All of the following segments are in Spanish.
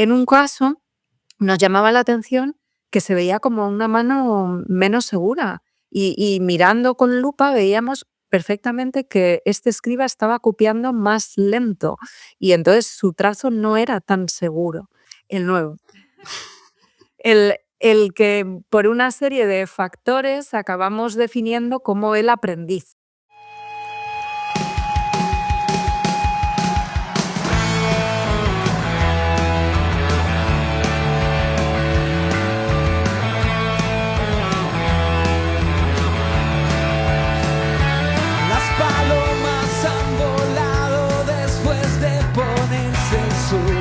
En un caso nos llamaba la atención que se veía como una mano menos segura y mirando con lupa veíamos perfectamente que este escriba estaba copiando más lento y entonces su trazo no era tan seguro, el nuevo. El que por una serie de factores acabamos definiendo como el aprendiz. Las palomas han volado después de ponerse el sol.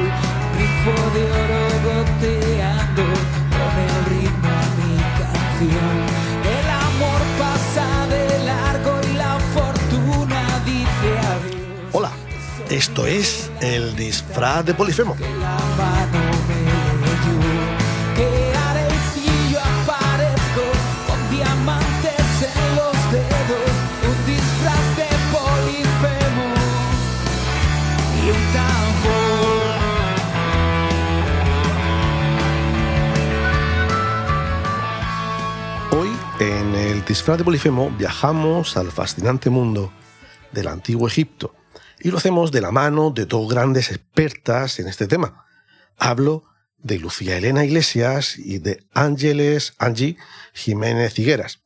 Grifo de oro goteando con el ritmo a mi canción. El amor pasa de largo y la fortuna dice adiós. Hola, esto es El Disfraz de Polifemo. Que la mano me leyó, que arecillo aparezco con diamantes en los dedos, un disfraz de Polifemo y un tambor. Hoy, en El Disfraz de Polifemo, viajamos al fascinante mundo del Antiguo Egipto y lo hacemos de la mano de dos grandes expertas en este tema. Hablo de Lucía Elena Iglesias y de Angie Jiménez Higueras.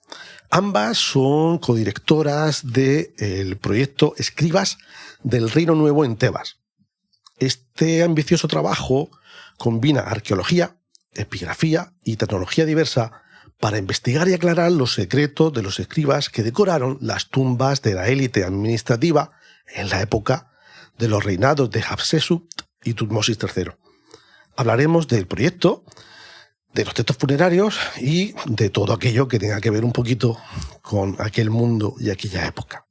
Ambas son codirectoras del proyecto Escribas del Reino Nuevo en Tebas. Este ambicioso trabajo combina arqueología, epigrafía y tecnología diversa para investigar y aclarar los secretos de los escribas que decoraron las tumbas de la élite administrativa en la época de los reinados de Hatshepsut y Tutmosis III. Hablaremos del proyecto, de los textos funerarios y de todo aquello que tenga que ver un poquito con aquel mundo y aquella época.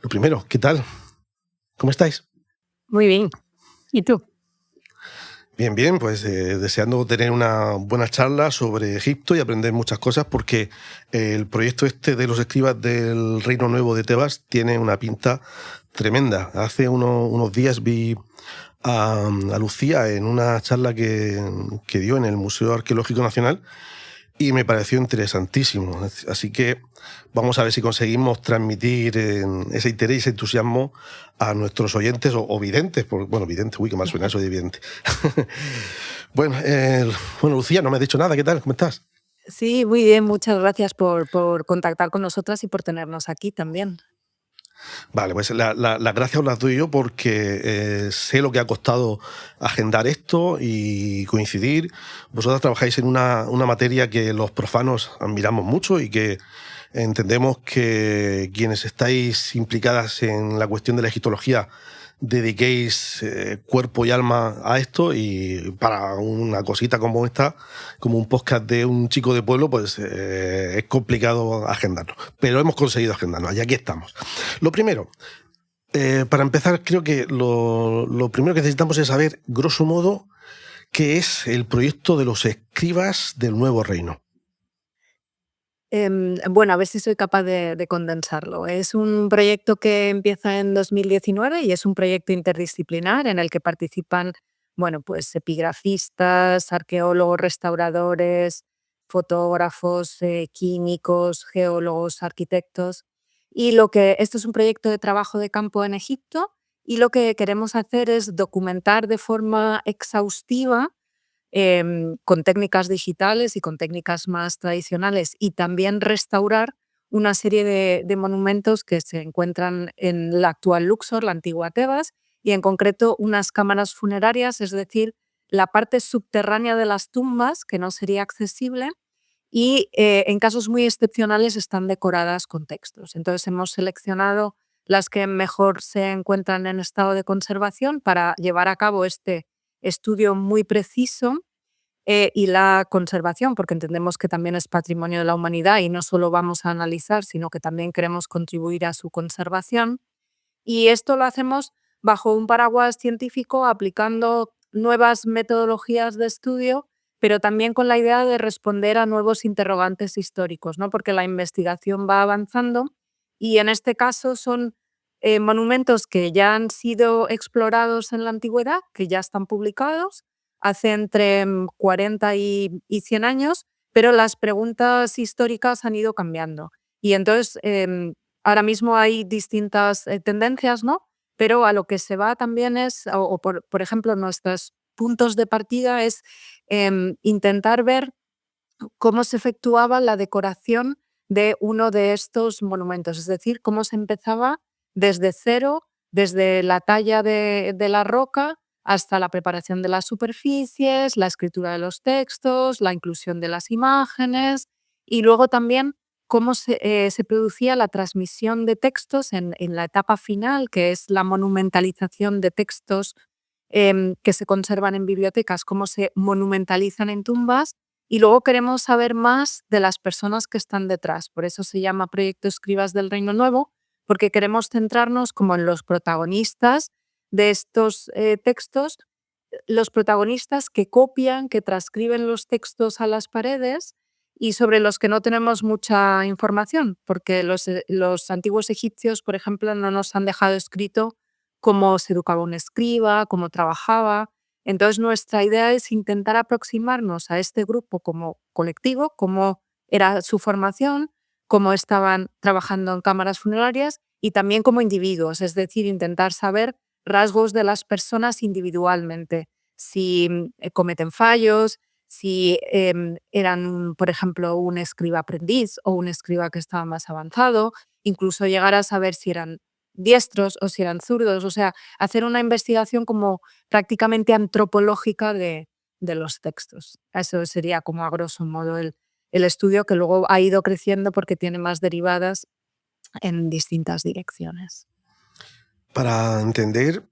Lo primero, ¿qué tal? ¿Cómo estáis? Muy bien. ¿Y tú? Bien, bien, pues deseando tener una buena charla sobre Egipto y aprender muchas cosas porque el proyecto este de los escribas del Reino Nuevo de Tebas tiene una pinta tremenda. Hace unos días vi a Lucía en una charla que dio en el Museo Arqueológico Nacional y me pareció interesantísimo. Así que vamos a ver si conseguimos transmitir ese interés y ese entusiasmo a nuestros oyentes o videntes. Bueno, videntes, uy, qué mal suena eso de vidente. Bueno, Lucía, no me has dicho nada. ¿Qué tal? ¿Cómo estás? Sí, muy bien. Muchas gracias por contactar con nosotras y por tenernos aquí también. Vale, pues las gracias os las doy yo porque sé lo que ha costado agendar esto y coincidir. Vosotras trabajáis en una materia que los profanos admiramos mucho y que entendemos que quienes estáis implicadas en la cuestión de la egiptología dediquéis cuerpo y alma a esto, y para una cosita como esta, como un podcast de un chico de pueblo, pues es complicado agendarlo. Pero hemos conseguido agendarnos y aquí estamos. Lo primero, para empezar, creo que lo primero que necesitamos es saber, grosso modo, qué es el proyecto de los escribas del Nuevo Reino. Bueno, a ver si soy capaz de condensarlo. Es un proyecto que empieza en 2019 y es un proyecto interdisciplinar en el que participan, bueno, pues epigrafistas, arqueólogos, restauradores, fotógrafos, químicos, geólogos, arquitectos. Y esto es un proyecto de trabajo de campo en Egipto y lo que queremos hacer es documentar de forma exhaustiva con técnicas digitales y con técnicas más tradicionales, y también restaurar una serie de monumentos que se encuentran en la actual Luxor, la antigua Tebas, y en concreto unas cámaras funerarias, es decir, la parte subterránea de las tumbas que no sería accesible y en casos muy excepcionales están decoradas con textos. Entonces hemos seleccionado las que mejor se encuentran en estado de conservación para llevar a cabo este estudio muy preciso y la conservación, porque entendemos que también es patrimonio de la humanidad y no solo vamos a analizar, sino que también queremos contribuir a su conservación. Y esto lo hacemos bajo un paraguas científico, aplicando nuevas metodologías de estudio, pero también con la idea de responder a nuevos interrogantes históricos, ¿no? Porque la investigación va avanzando y en este caso son monumentos que ya han sido explorados en la antigüedad, que ya están publicados hace entre 40 y 100 años, pero las preguntas históricas han ido cambiando. Y entonces, ahora mismo hay distintas tendencias, ¿no? Pero a lo que se va también es, por ejemplo, nuestros puntos de partida es intentar ver cómo se efectuaba la decoración de uno de estos monumentos, es decir, cómo se empezaba desde cero, desde la talla de la roca hasta la preparación de las superficies, la escritura de los textos, la inclusión de las imágenes y luego también cómo se producía la transmisión de textos en la etapa final, que es la monumentalización de textos que se conservan en bibliotecas, cómo se monumentalizan en tumbas y luego queremos saber más de las personas que están detrás. Por eso se llama Proyecto Escribas del Reino Nuevo, porque queremos centrarnos como en los protagonistas de estos textos, los protagonistas que copian, que transcriben los textos a las paredes y sobre los que no tenemos mucha información, porque los antiguos egipcios, por ejemplo, no nos han dejado escrito cómo se educaba un escriba, cómo trabajaba. Entonces, nuestra idea es intentar aproximarnos a este grupo como colectivo, cómo era su formación, cómo estaban trabajando en cámaras funerarias y también como individuos, es decir, intentar saber rasgos de las personas individualmente, si cometen fallos, si eran, por ejemplo, un escriba aprendiz o un escriba que estaba más avanzado, incluso llegar a saber si eran diestros o si eran zurdos, o sea, hacer una investigación como prácticamente antropológica de los textos. Eso sería como a grosso modo el estudio que luego ha ido creciendo porque tiene más derivadas en distintas direcciones. Para entender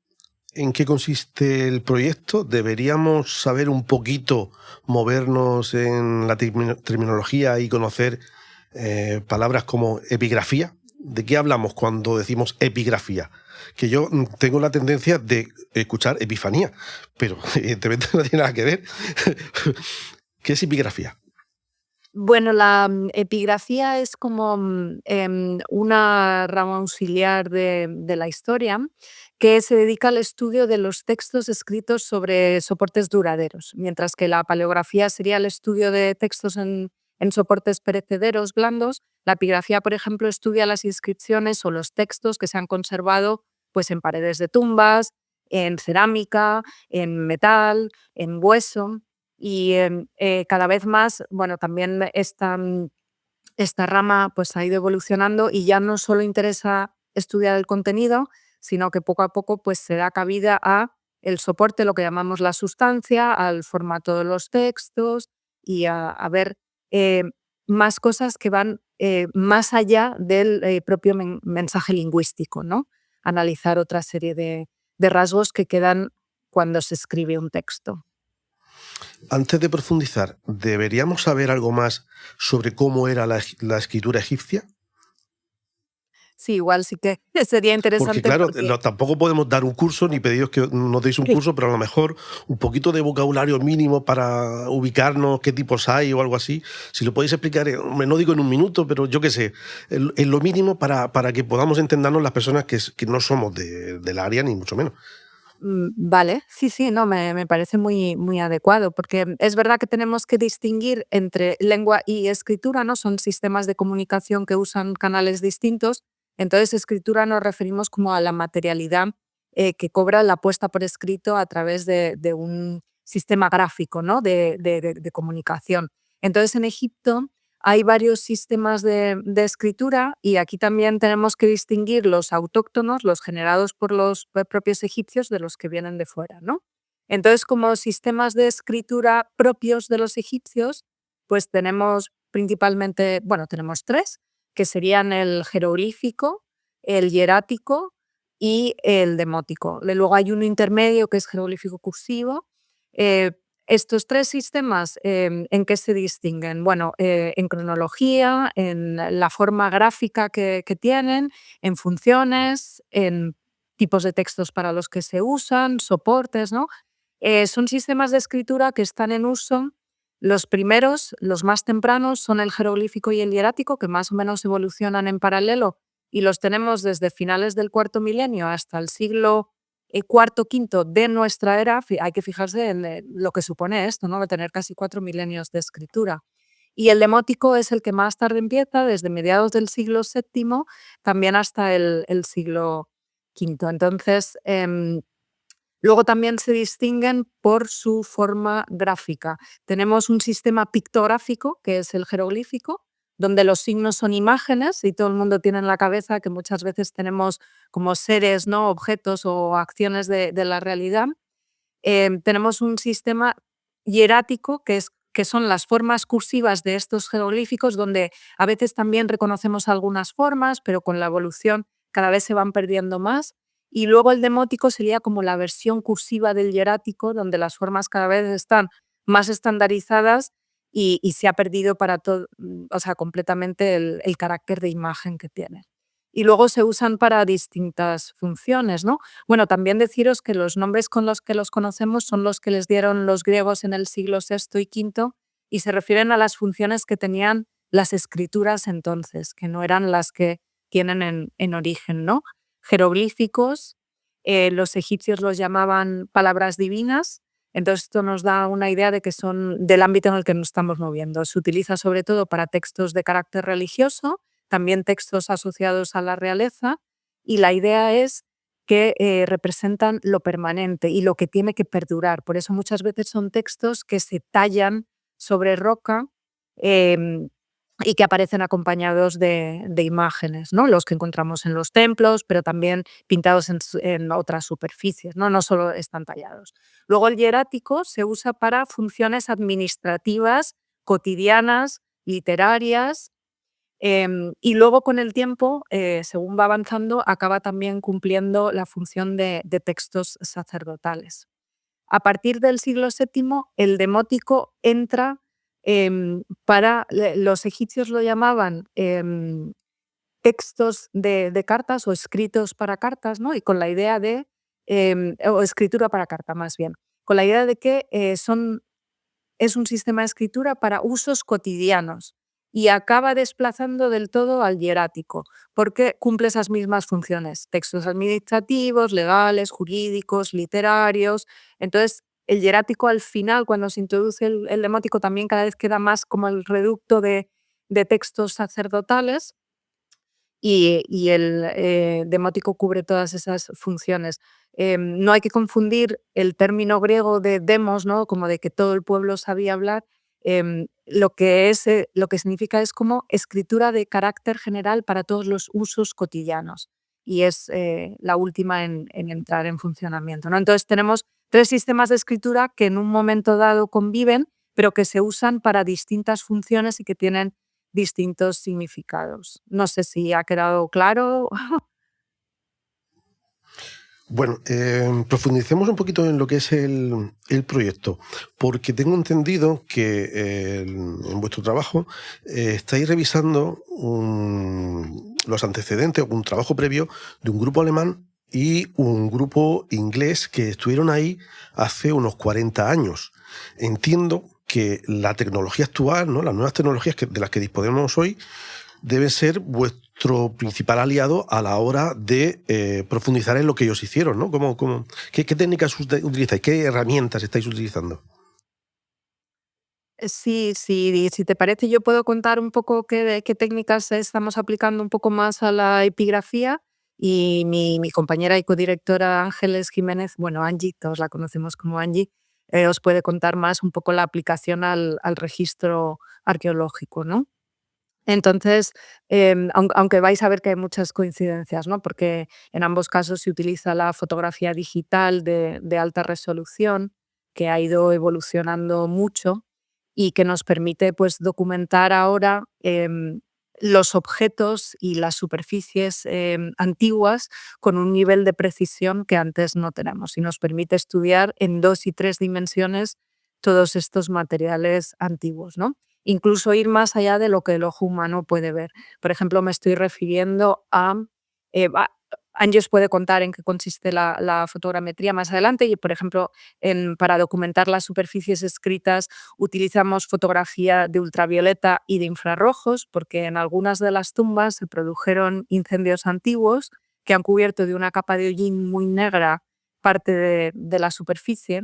en qué consiste el proyecto, deberíamos saber un poquito, movernos en la terminología y conocer palabras como epigrafía. ¿De qué hablamos cuando decimos epigrafía? Que yo tengo la tendencia de escuchar epifanía, pero evidentemente no tiene nada que ver. ¿Qué es epigrafía? Bueno, la epigrafía es como una rama auxiliar de la historia que se dedica al estudio de los textos escritos sobre soportes duraderos, mientras que la paleografía sería el estudio de textos en soportes perecederos blandos. La epigrafía, por ejemplo, estudia las inscripciones o los textos que se han conservado pues, en paredes de tumbas, en cerámica, en metal, en hueso. Y cada vez más, bueno, también esta rama pues, ha ido evolucionando y ya no solo interesa estudiar el contenido, sino que poco a poco pues, se da cabida a el soporte, lo que llamamos la sustancia, al formato de los textos y a ver eh, más cosas que van más allá del propio mensaje lingüístico, ¿no? Analizar otra serie de rasgos que quedan cuando se escribe un texto. Antes de profundizar, ¿deberíamos saber algo más sobre cómo era la escritura egipcia? Sí, igual sí que sería Porque interesante claro, porque tampoco podemos dar un curso, ni pediros que nos deis un curso, pero a lo mejor un poquito de vocabulario mínimo para ubicarnos, qué tipos hay o algo así. Si lo podéis explicar, no digo en un minuto, pero yo qué sé, en lo mínimo para que podamos entendernos las personas que no somos del área, ni mucho menos. Vale, sí, sí, no, me parece muy adecuado, porque es verdad que tenemos que distinguir entre lengua y escritura, ¿no? Son sistemas de comunicación que usan canales distintos. Entonces, escritura nos referimos como a la materialidad que cobra la puesta por escrito a través de un sistema gráfico, ¿no? De comunicación. Entonces, en Egipto hay varios sistemas de escritura y aquí también tenemos que distinguir los autóctonos, los generados por los propios egipcios, de los que vienen de fuera, ¿no? Entonces, como sistemas de escritura propios de los egipcios, pues tenemos principalmente, bueno, tenemos tres, que serían el jeroglífico, el hierático y el demótico. Luego hay uno intermedio que es jeroglífico cursivo. eh, Estos tres sistemas, ¿en qué se distinguen? Bueno, en cronología, en la forma gráfica que tienen, en funciones, en tipos de textos para los que se usan, soportes, ¿no? Son sistemas de escritura que están en uso. Los primeros, los más tempranos, son el jeroglífico y el hierático, que más o menos evolucionan en paralelo y los tenemos desde finales del cuarto milenio hasta el siglo cuarto, quinto de nuestra era. Hay que fijarse en lo que supone esto, ¿no? De tener casi 4 milenios de escritura. Y el demótico es el que más tarde empieza, desde mediados del siglo VII, también hasta el siglo quinto. Entonces, luego también se distinguen por su forma gráfica. Tenemos un sistema pictográfico, que es el jeroglífico, donde los signos son imágenes y todo el mundo tiene en la cabeza que muchas veces tenemos como seres, ¿no? Objetos o acciones de la realidad. Tenemos un sistema hierático, que son las formas cursivas de estos jeroglíficos, donde a veces también reconocemos algunas formas, pero con la evolución cada vez se van perdiendo más. Y luego el demótico sería como la versión cursiva del hierático, donde las formas cada vez están más estandarizadas y se ha perdido para todo, o sea, completamente el carácter de imagen que tiene. Y luego se usan para distintas funciones, ¿no? Bueno, también deciros que los nombres con los que los conocemos son los que les dieron los griegos en el siglo VI y V y se refieren a las funciones que tenían las escrituras entonces, que no eran las que tienen en origen, ¿no? Jeroglíficos, los egipcios los llamaban palabras divinas, entonces esto nos da una idea de que son del ámbito en el que nos estamos moviendo. Se utiliza sobre todo para textos de carácter religioso, también textos asociados a la realeza, y la idea es que representan lo permanente y lo que tiene que perdurar. Por eso muchas veces son textos que se tallan sobre roca em, y que aparecen acompañados de imágenes, ¿no? Los que encontramos en los templos, pero también pintados en otras superficies, ¿no? No solo están tallados. Luego el hierático se usa para funciones administrativas, cotidianas, literarias. Y luego con el tiempo, según va avanzando, acaba también cumpliendo la función de textos sacerdotales. A partir del siglo VII, el demótico entra los egipcios lo llamaban textos de cartas o escritos para cartas, ¿no? Y con la idea de, o escritura para carta más bien, con la idea de que es un sistema de escritura para usos cotidianos y acaba desplazando del todo al hierático, porque cumple esas mismas funciones, textos administrativos, legales, jurídicos, literarios. Entonces, el hierático al final, cuando se introduce el demótico, también cada vez queda más como el reducto de textos sacerdotales y el demótico cubre todas esas funciones. No hay que confundir el término griego de demos, ¿no? Como de que todo el pueblo sabía hablar. Lo que significa es como escritura de carácter general para todos los usos cotidianos y es la última en entrar en funcionamiento, ¿no? Entonces tenemos 3 sistemas de escritura que en un momento dado conviven, pero que se usan para distintas funciones y que tienen distintos significados. No sé si ha quedado claro. Bueno, profundicemos un poquito en lo que es el proyecto, porque tengo entendido que en vuestro trabajo estáis revisando los antecedentes, un trabajo previo de un grupo alemán y un grupo inglés que estuvieron ahí hace unos 40 años. Entiendo que la tecnología actual, ¿no? Las nuevas tecnologías de las que disponemos hoy, debe ser vuestro principal aliado a la hora de profundizar en lo que ellos hicieron, ¿no? ¿Qué técnicas utilizáis? ¿Qué herramientas estáis utilizando? Sí, sí, si te parece, yo puedo contar un poco qué técnicas estamos aplicando un poco más a la epigrafía y mi compañera y codirectora Ángeles Jiménez, bueno, Angie, todos la conocemos como Angie, os puede contar más un poco la aplicación al registro arqueológico, ¿no? Entonces, aunque vais a ver que hay muchas coincidencias, ¿no? Porque en ambos casos se utiliza la fotografía digital de alta resolución, que ha ido evolucionando mucho y que nos permite pues, documentar ahora los objetos y las superficies antiguas con un nivel de precisión que antes no tenemos y nos permite estudiar en 2 y 3 dimensiones todos estos materiales antiguos, ¿no? Incluso ir más allá de lo que el ojo humano puede ver. Por ejemplo, me estoy refiriendo a Angie os puede contar en qué consiste la fotogrametría más adelante y, por ejemplo, para documentar las superficies escritas utilizamos fotografía de ultravioleta y de infrarrojos porque en algunas de las tumbas se produjeron incendios antiguos que han cubierto de una capa de hollín muy negra parte de la superficie,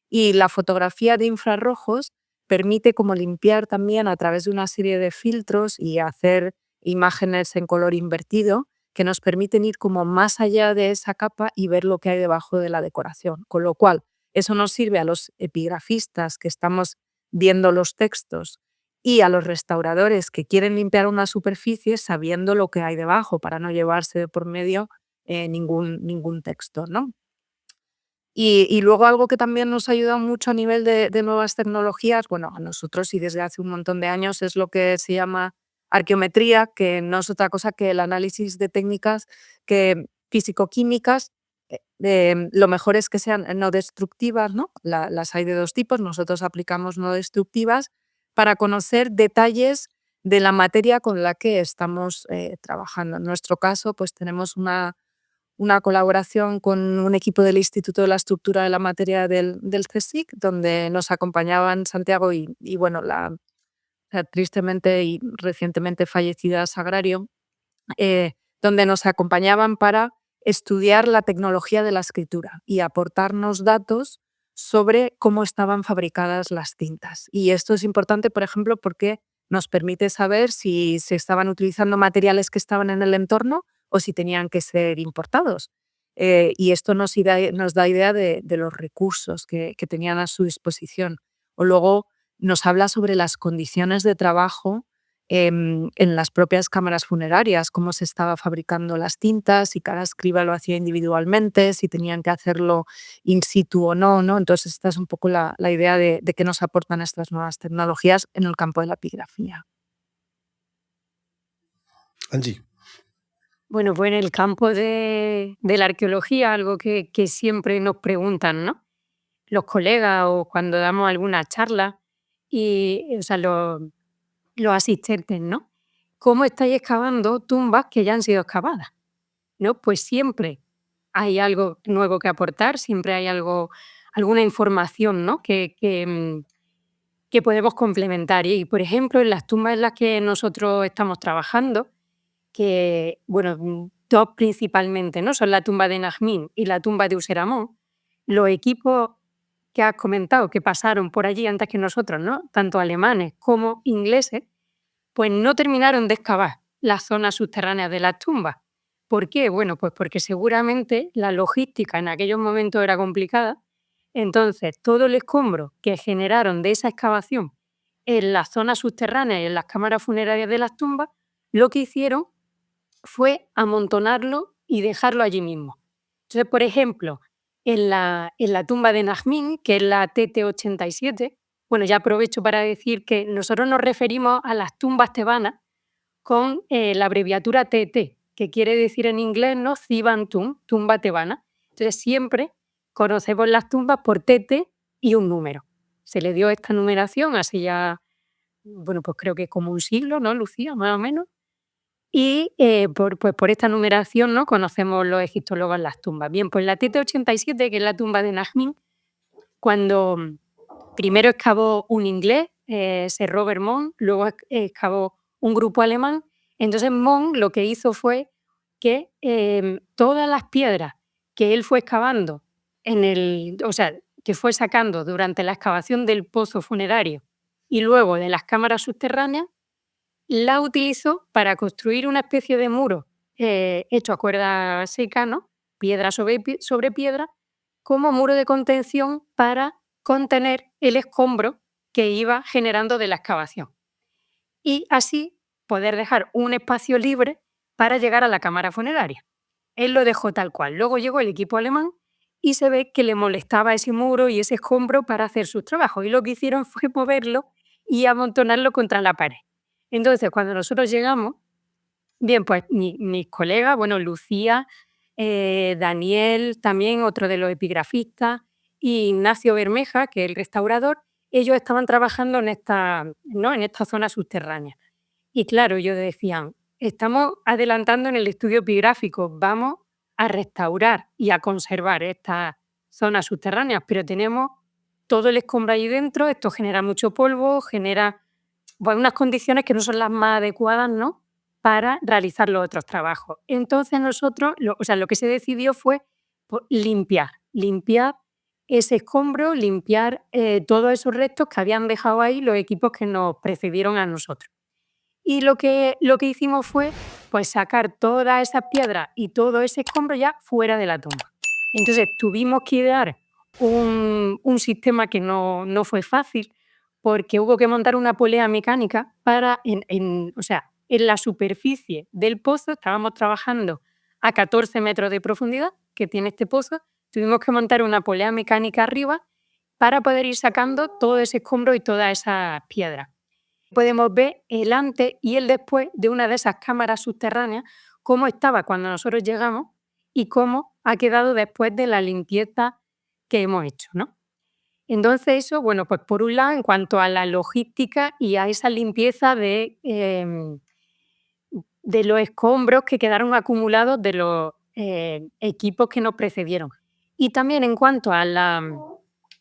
y la fotografía de infrarrojos permite como limpiar también a través de una serie de filtros y hacer imágenes en color invertido que nos permiten ir como más allá de esa capa y ver lo que hay debajo de la decoración. Con lo cual, eso nos sirve a los epigrafistas que estamos viendo los textos y a los restauradores que quieren limpiar una superficie sabiendo lo que hay debajo para no llevarse de por medio ningún texto, ¿no? Y luego algo que también nos ayuda mucho a nivel de nuevas tecnologías, bueno, a nosotros y desde hace un montón de años, es lo que se llama arqueometría, que no es otra cosa que el análisis de técnicas que físico-químicas. Lo mejor es que sean no destructivas, ¿no? Las hay de dos tipos, nosotros aplicamos no destructivas para conocer detalles de la materia con la que estamos trabajando. En nuestro caso, pues tenemos una colaboración con un equipo del Instituto de la Estructura de la Materia del CSIC, donde nos acompañaban Santiago y bueno, la tristemente y recientemente fallecida Sagrario, donde nos acompañaban para estudiar la tecnología de la escritura y aportarnos datos sobre cómo estaban fabricadas las tintas. Y esto es importante, por ejemplo, porque nos permite saber si se estaban utilizando materiales que estaban en el entorno o si tenían que ser importados. Y esto nos da idea de los recursos que tenían a su disposición. O luego nos habla sobre las condiciones de trabajo en las propias cámaras funerarias, cómo se estaba fabricando las tintas, si cada escriba lo hacía individualmente, si tenían que hacerlo in situ o no, ¿no? Entonces esta es un poco la idea de qué nos aportan estas nuevas tecnologías en el campo de la epigrafía. Angie. Bueno, pues en el campo de la arqueología, algo que siempre nos preguntan, ¿no? Los colegas o cuando damos alguna charla, o sea, los asistentes, ¿no? ¿Cómo estáis excavando tumbas que ya han sido excavadas? ¿No? Pues siempre hay algo nuevo que aportar, siempre hay alguna información, ¿no? que podemos complementar. Y, por ejemplo, en las tumbas en las que nosotros estamos trabajando, que, bueno, dos principalmente, ¿no? Son la tumba de Najmín y la tumba de Useramón. Los equipos que has comentado que pasaron por allí antes que nosotros, ¿no? Tanto alemanes como ingleses, pues no terminaron de excavar las zonas subterráneas de las tumbas. ¿Por qué? Bueno, pues porque seguramente la logística en aquellos momentos era complicada. Entonces, todo el escombro que generaron de esa excavación en las zonas subterráneas y en las cámaras funerarias de las tumbas, lo que hicieron fue amontonarlo y dejarlo allí mismo. Entonces, por ejemplo, en la tumba de Najmín, que es la TT87, bueno, ya aprovecho para decir que nosotros nos referimos a las tumbas tebanas con la abreviatura TT, que quiere decir en inglés, ¿no? Theban Tomb, tumba tebana. Entonces, siempre conocemos las tumbas por TT y un número. Se le dio esta numeración hace ya, bueno, pues creo que como un siglo, ¿no, Lucía? Más o menos. Y por esta numeración, ¿no? Conocemos los egiptólogos las tumbas. Bien, pues la TT87, que es la tumba de Najmín, cuando primero excavó un inglés, Sir Robert Mond, luego excavó un grupo alemán. Entonces Mond lo que hizo fue que todas las piedras que él fue excavando, que fue sacando durante la excavación del pozo funerario y luego de las cámaras subterráneas, la utilizó para construir una especie de muro hecho a cuerda seca, ¿no? Piedra sobre piedra, como muro de contención para contener el escombro que iba generando de la excavación. Y así poder dejar un espacio libre para llegar a la cámara funeraria. Él lo dejó tal cual. Luego llegó el equipo alemán y se ve que le molestaba ese muro y ese escombro para hacer sus trabajos. Y lo que hicieron fue moverlo y amontonarlo contra la pared. Entonces, cuando nosotros llegamos, bien, pues mis colegas, bueno, Lucía, Daniel, también otro de los epigrafistas, y Ignacio Bermeja, que es el restaurador, ellos estaban trabajando en esta zona subterránea. Y claro, ellos decían, estamos adelantando en el estudio epigráfico, vamos a restaurar y a conservar estas zonas subterráneas, pero tenemos todo el escombro ahí dentro, esto genera mucho polvo, genera unas condiciones que no son las más adecuadas, ¿no?, para realizar los otros trabajos. Entonces nosotros, lo que se decidió fue limpiar ese escombro, limpiar todos esos restos que habían dejado ahí los equipos que nos precedieron a nosotros. Y lo que hicimos fue pues sacar todas esas piedras y todo ese escombro ya fuera de la tumba. Entonces tuvimos que idear un sistema que no fue fácil, porque hubo que montar una polea mecánica para, en la superficie del pozo, estábamos trabajando a 14 metros de profundidad que tiene este pozo, tuvimos que montar una polea mecánica arriba para poder ir sacando todo ese escombro y todas esas piedras. Podemos ver el antes y el después de una de esas cámaras subterráneas, cómo estaba cuando nosotros llegamos y cómo ha quedado después de la limpieza que hemos hecho, ¿no? Entonces eso, bueno, pues por un lado, en cuanto a la logística y a esa limpieza de los escombros que quedaron acumulados de los equipos que nos precedieron. Y también en cuanto a la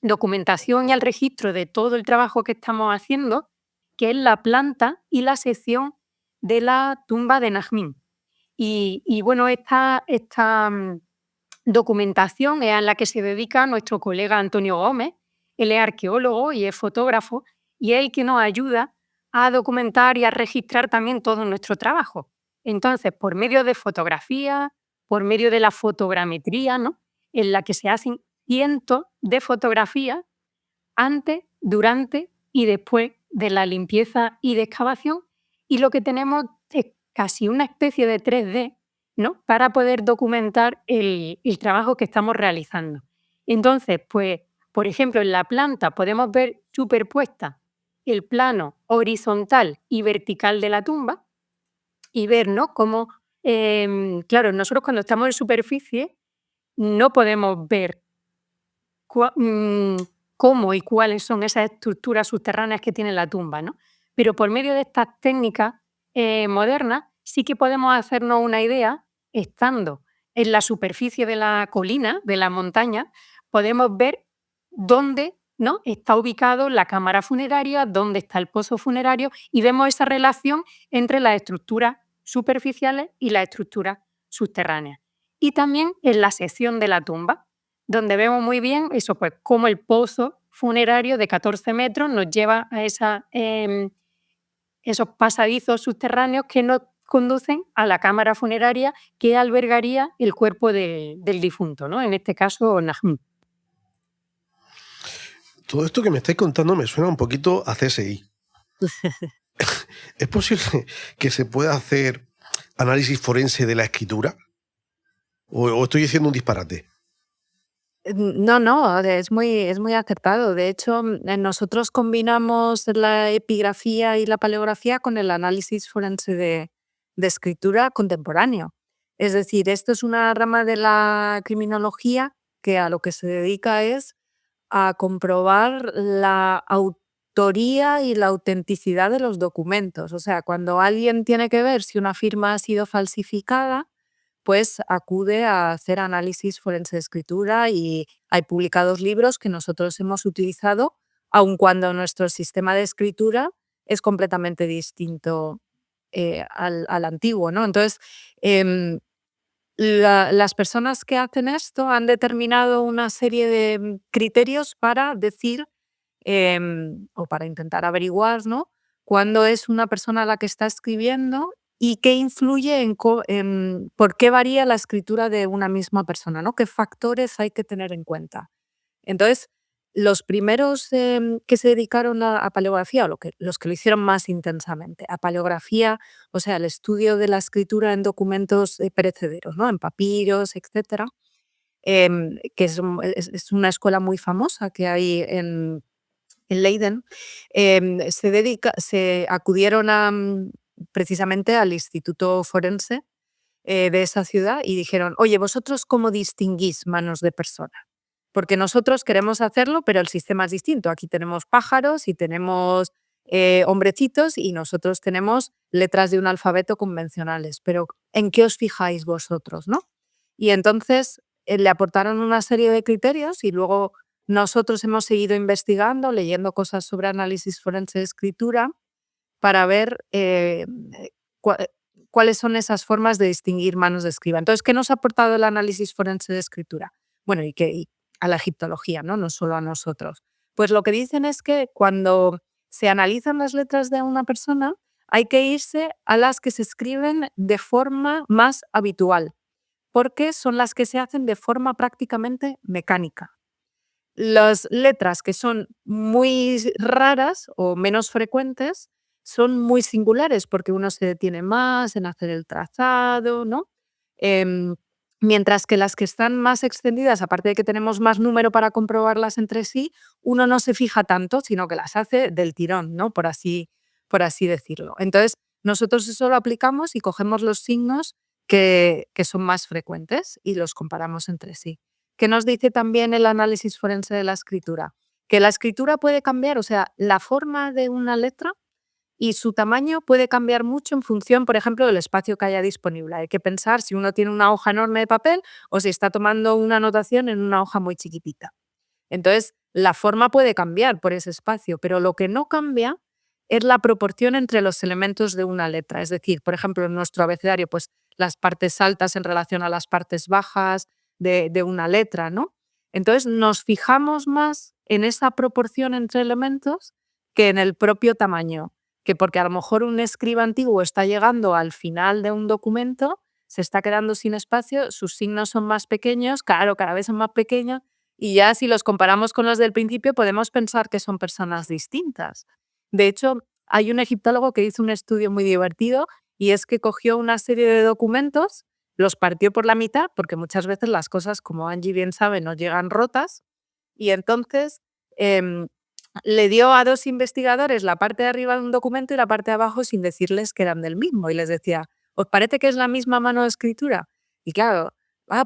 documentación y al registro de todo el trabajo que estamos haciendo, que es la planta y la sección de la tumba de Najmín. Y bueno, esta documentación es a la que se dedica nuestro colega Antonio Gómez. Él es arqueólogo y es fotógrafo, y es el que nos ayuda a documentar y a registrar también todo nuestro trabajo. Entonces, por medio de fotografías, por medio de la fotogrametría, ¿no?, en la que se hacen cientos de fotografías antes, durante y después de la limpieza y de excavación, y lo que tenemos es casi una especie de 3D, ¿no?, para poder documentar el trabajo que estamos realizando. Entonces, pues, por ejemplo, en la planta podemos ver superpuesta el plano horizontal y vertical de la tumba y ver, ¿no?, cómo, claro, nosotros cuando estamos en superficie no podemos ver cómo y cuáles son esas estructuras subterráneas que tiene la tumba, ¿no? Pero por medio de estas técnicas modernas sí que podemos hacernos una idea, estando en la superficie de la colina, de la montaña, podemos ver dónde, ¿no?, está ubicado la cámara funeraria, dónde está el pozo funerario, y vemos esa relación entre las estructuras superficiales y las estructuras subterráneas. Y también en la sección de la tumba, donde vemos muy bien eso, pues cómo el pozo funerario de 14 metros nos lleva a esos pasadizos subterráneos que nos conducen a la cámara funeraria que albergaría el cuerpo del difunto, ¿no?, en este caso Najm. Todo esto que me estáis contando me suena un poquito a CSI. ¿Es posible que se pueda hacer análisis forense de la escritura? ¿O estoy diciendo un disparate? No, es muy acertado. De hecho, nosotros combinamos la epigrafía y la paleografía con el análisis forense de escritura contemporáneo. Es decir, esto es una rama de la criminología que a lo que se dedica es a comprobar la autoría y la autenticidad de los documentos. O sea, cuando alguien tiene que ver si una firma ha sido falsificada, pues acude a hacer análisis forense de escritura, y hay publicados libros que nosotros hemos utilizado, aun cuando nuestro sistema de escritura es completamente distinto al antiguo, ¿no? Entonces, em, las personas que hacen esto han determinado una serie de criterios para decir o para intentar averiguar, ¿no?, cuándo es una persona la que está escribiendo y qué influye en por qué varía la escritura de una misma persona, ¿no? ¿Qué factores hay que tener en cuenta? Entonces, los primeros que se dedicaron a paleografía, o los que lo hicieron más intensamente, a paleografía, o sea, el estudio de la escritura en documentos perecederos, ¿no?, en papiros, etcétera, que es una escuela muy famosa que hay en Leiden, se acudieron precisamente al Instituto Forense de esa ciudad y dijeron: oye, ¿vosotros cómo distinguís manos de persona? Porque nosotros queremos hacerlo, pero el sistema es distinto. Aquí tenemos pájaros y tenemos hombrecitos, y nosotros tenemos letras de un alfabeto convencionales. Pero ¿en qué os fijáis vosotros, no? Y entonces le aportaron una serie de criterios y luego nosotros hemos seguido investigando, leyendo cosas sobre análisis forense de escritura para ver cua- cuáles son esas formas de distinguir manos de escriba. Entonces, ¿qué nos ha aportado el análisis forense de escritura? Bueno, y a la egiptología, ¿no? No solo a nosotros. Pues lo que dicen es que cuando se analizan las letras de una persona, hay que irse a las que se escriben de forma más habitual, porque son las que se hacen de forma prácticamente mecánica. Las letras que son muy raras o menos frecuentes son muy singulares porque uno se detiene más en hacer el trazado, ¿no? Em, Mientras que las que están más extendidas, aparte de que tenemos más número para comprobarlas entre sí, uno no se fija tanto, sino que las hace del tirón, ¿no? Por así decirlo. Entonces, nosotros eso lo aplicamos y cogemos los signos que son más frecuentes y los comparamos entre sí. ¿Qué nos dice también el análisis forense de la escritura? Que la escritura puede cambiar, o sea, la forma de una letra y su tamaño puede cambiar mucho en función, por ejemplo, del espacio que haya disponible. Hay que pensar si uno tiene una hoja enorme de papel o si está tomando una anotación en una hoja muy chiquitita. Entonces, la forma puede cambiar por ese espacio, pero lo que no cambia es la proporción entre los elementos de una letra. Es decir, por ejemplo, en nuestro abecedario, pues las partes altas en relación a las partes bajas de una letra, ¿no? Entonces, nos fijamos más en esa proporción entre elementos que en el propio tamaño, que porque a lo mejor un escriba antiguo está llegando al final de un documento, se está quedando sin espacio, sus signos son más pequeños, claro, cada vez son más pequeños, y ya si los comparamos con los del principio, podemos pensar que son personas distintas. De hecho, hay un egiptólogo que hizo un estudio muy divertido y es que cogió una serie de documentos, los partió por la mitad, porque muchas veces las cosas, como Angie bien sabe, nos llegan rotas, y entonces em, le dio a dos investigadores la parte de arriba de un documento y la parte de abajo sin decirles que eran del mismo. Y les decía, ¿os parece que es la misma mano de escritura? Y claro,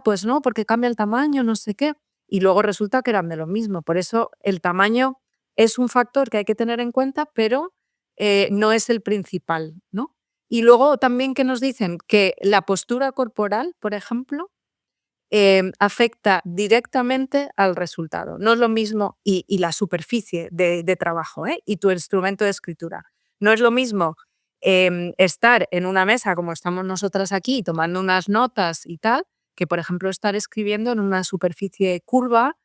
pues no, porque cambia el tamaño, no sé qué. Y luego resulta que eran de lo mismo. Por eso el tamaño es un factor que hay que tener en cuenta, pero no es el principal, ¿no? Y luego también que nos dicen que la postura corporal, por ejemplo, afecta directamente al resultado. No es lo mismo, y la superficie de trabajo, y tu instrumento de escritura. No es lo mismo estar en una mesa como estamos nosotras aquí, tomando unas notas y tal, que por ejemplo estar escribiendo en una superficie curva,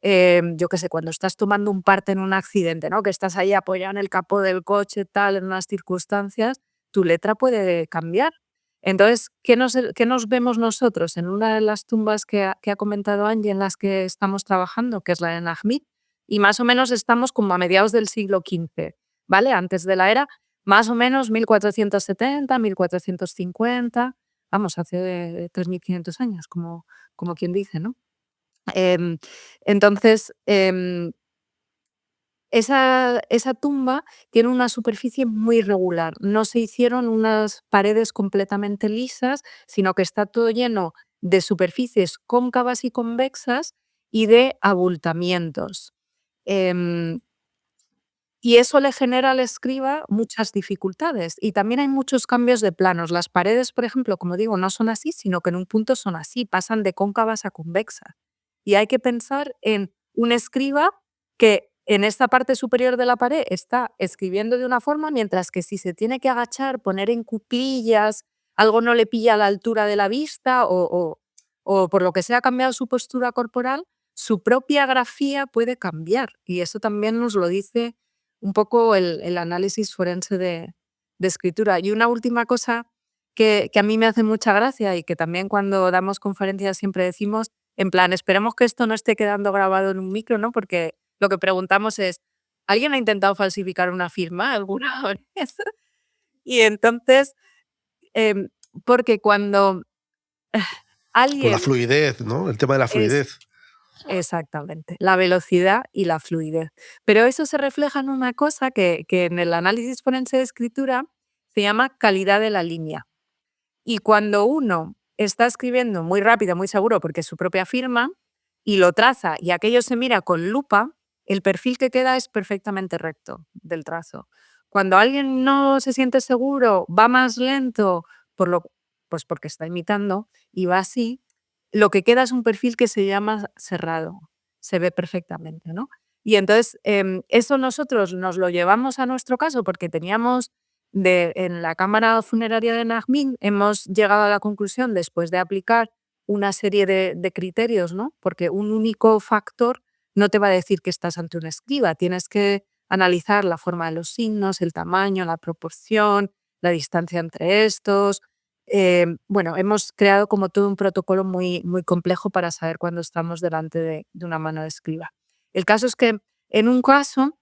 yo qué sé, cuando estás tomando un parte en un accidente, ¿no? Que estás ahí apoyado en el capó del coche, tal, en unas circunstancias, tu letra puede cambiar. Entonces, ¿qué nos vemos nosotros? En una de las tumbas que ha comentado Angie en las que estamos trabajando, que es la de Najmid, y más o menos estamos como a mediados del siglo XV, ¿vale? Antes de la era, más o menos 1470, 1450, vamos, hace 3500 años, como quien dice, ¿no? Em, entonces, esa tumba tiene una superficie muy irregular. No se hicieron unas paredes completamente lisas, sino que está todo lleno de superficies cóncavas y convexas y de abultamientos. Em, y eso le genera al escriba muchas dificultades. Y también hay muchos cambios de planos. Las paredes, por ejemplo, como digo, no son así, sino que en un punto son así, pasan de cóncavas a convexas. Y hay que pensar en un escriba que en esta parte superior de la pared está escribiendo de una forma, mientras que si se tiene que agachar, poner en cuclillas, algo no le pilla a la altura de la vista o por lo que sea ha cambiado su postura corporal, su propia grafía puede cambiar. Y eso también nos lo dice un poco el análisis forense de escritura. Y una última cosa que a mí me hace mucha gracia y que también cuando damos conferencias siempre decimos, en plan, esperemos que esto no esté quedando grabado en un micro, ¿no? Porque lo que preguntamos es, ¿alguien ha intentado falsificar una firma alguna vez? Y entonces, em, porque cuando Con la alguien fluidez, ¿no? El tema de la es fluidez. exactamente, la velocidad y la fluidez. Pero eso se refleja en una cosa que en el análisis forense de escritura se llama calidad de la línea. Y cuando uno está escribiendo muy rápido, muy seguro, porque es su propia firma, y lo traza y aquello se mira con lupa, el perfil que queda es perfectamente recto del trazo. Cuando alguien no se siente seguro, va más lento, por lo, pues porque está imitando y va así, lo que queda es un perfil que se llama cerrado, se ve perfectamente, ¿no? Y entonces, eso nosotros nos lo llevamos a nuestro caso porque teníamos en la cámara funeraria de Najmín hemos llegado a la conclusión, después de aplicar una serie de criterios, ¿no? Porque un único factor no te va a decir que estás ante una escriba, tienes que analizar la forma de los signos, el tamaño, la proporción, la distancia entre estos. Bueno, hemos creado como todo un protocolo muy, muy complejo para saber cuándo estamos delante de una mano de escriba. El caso es que en un caso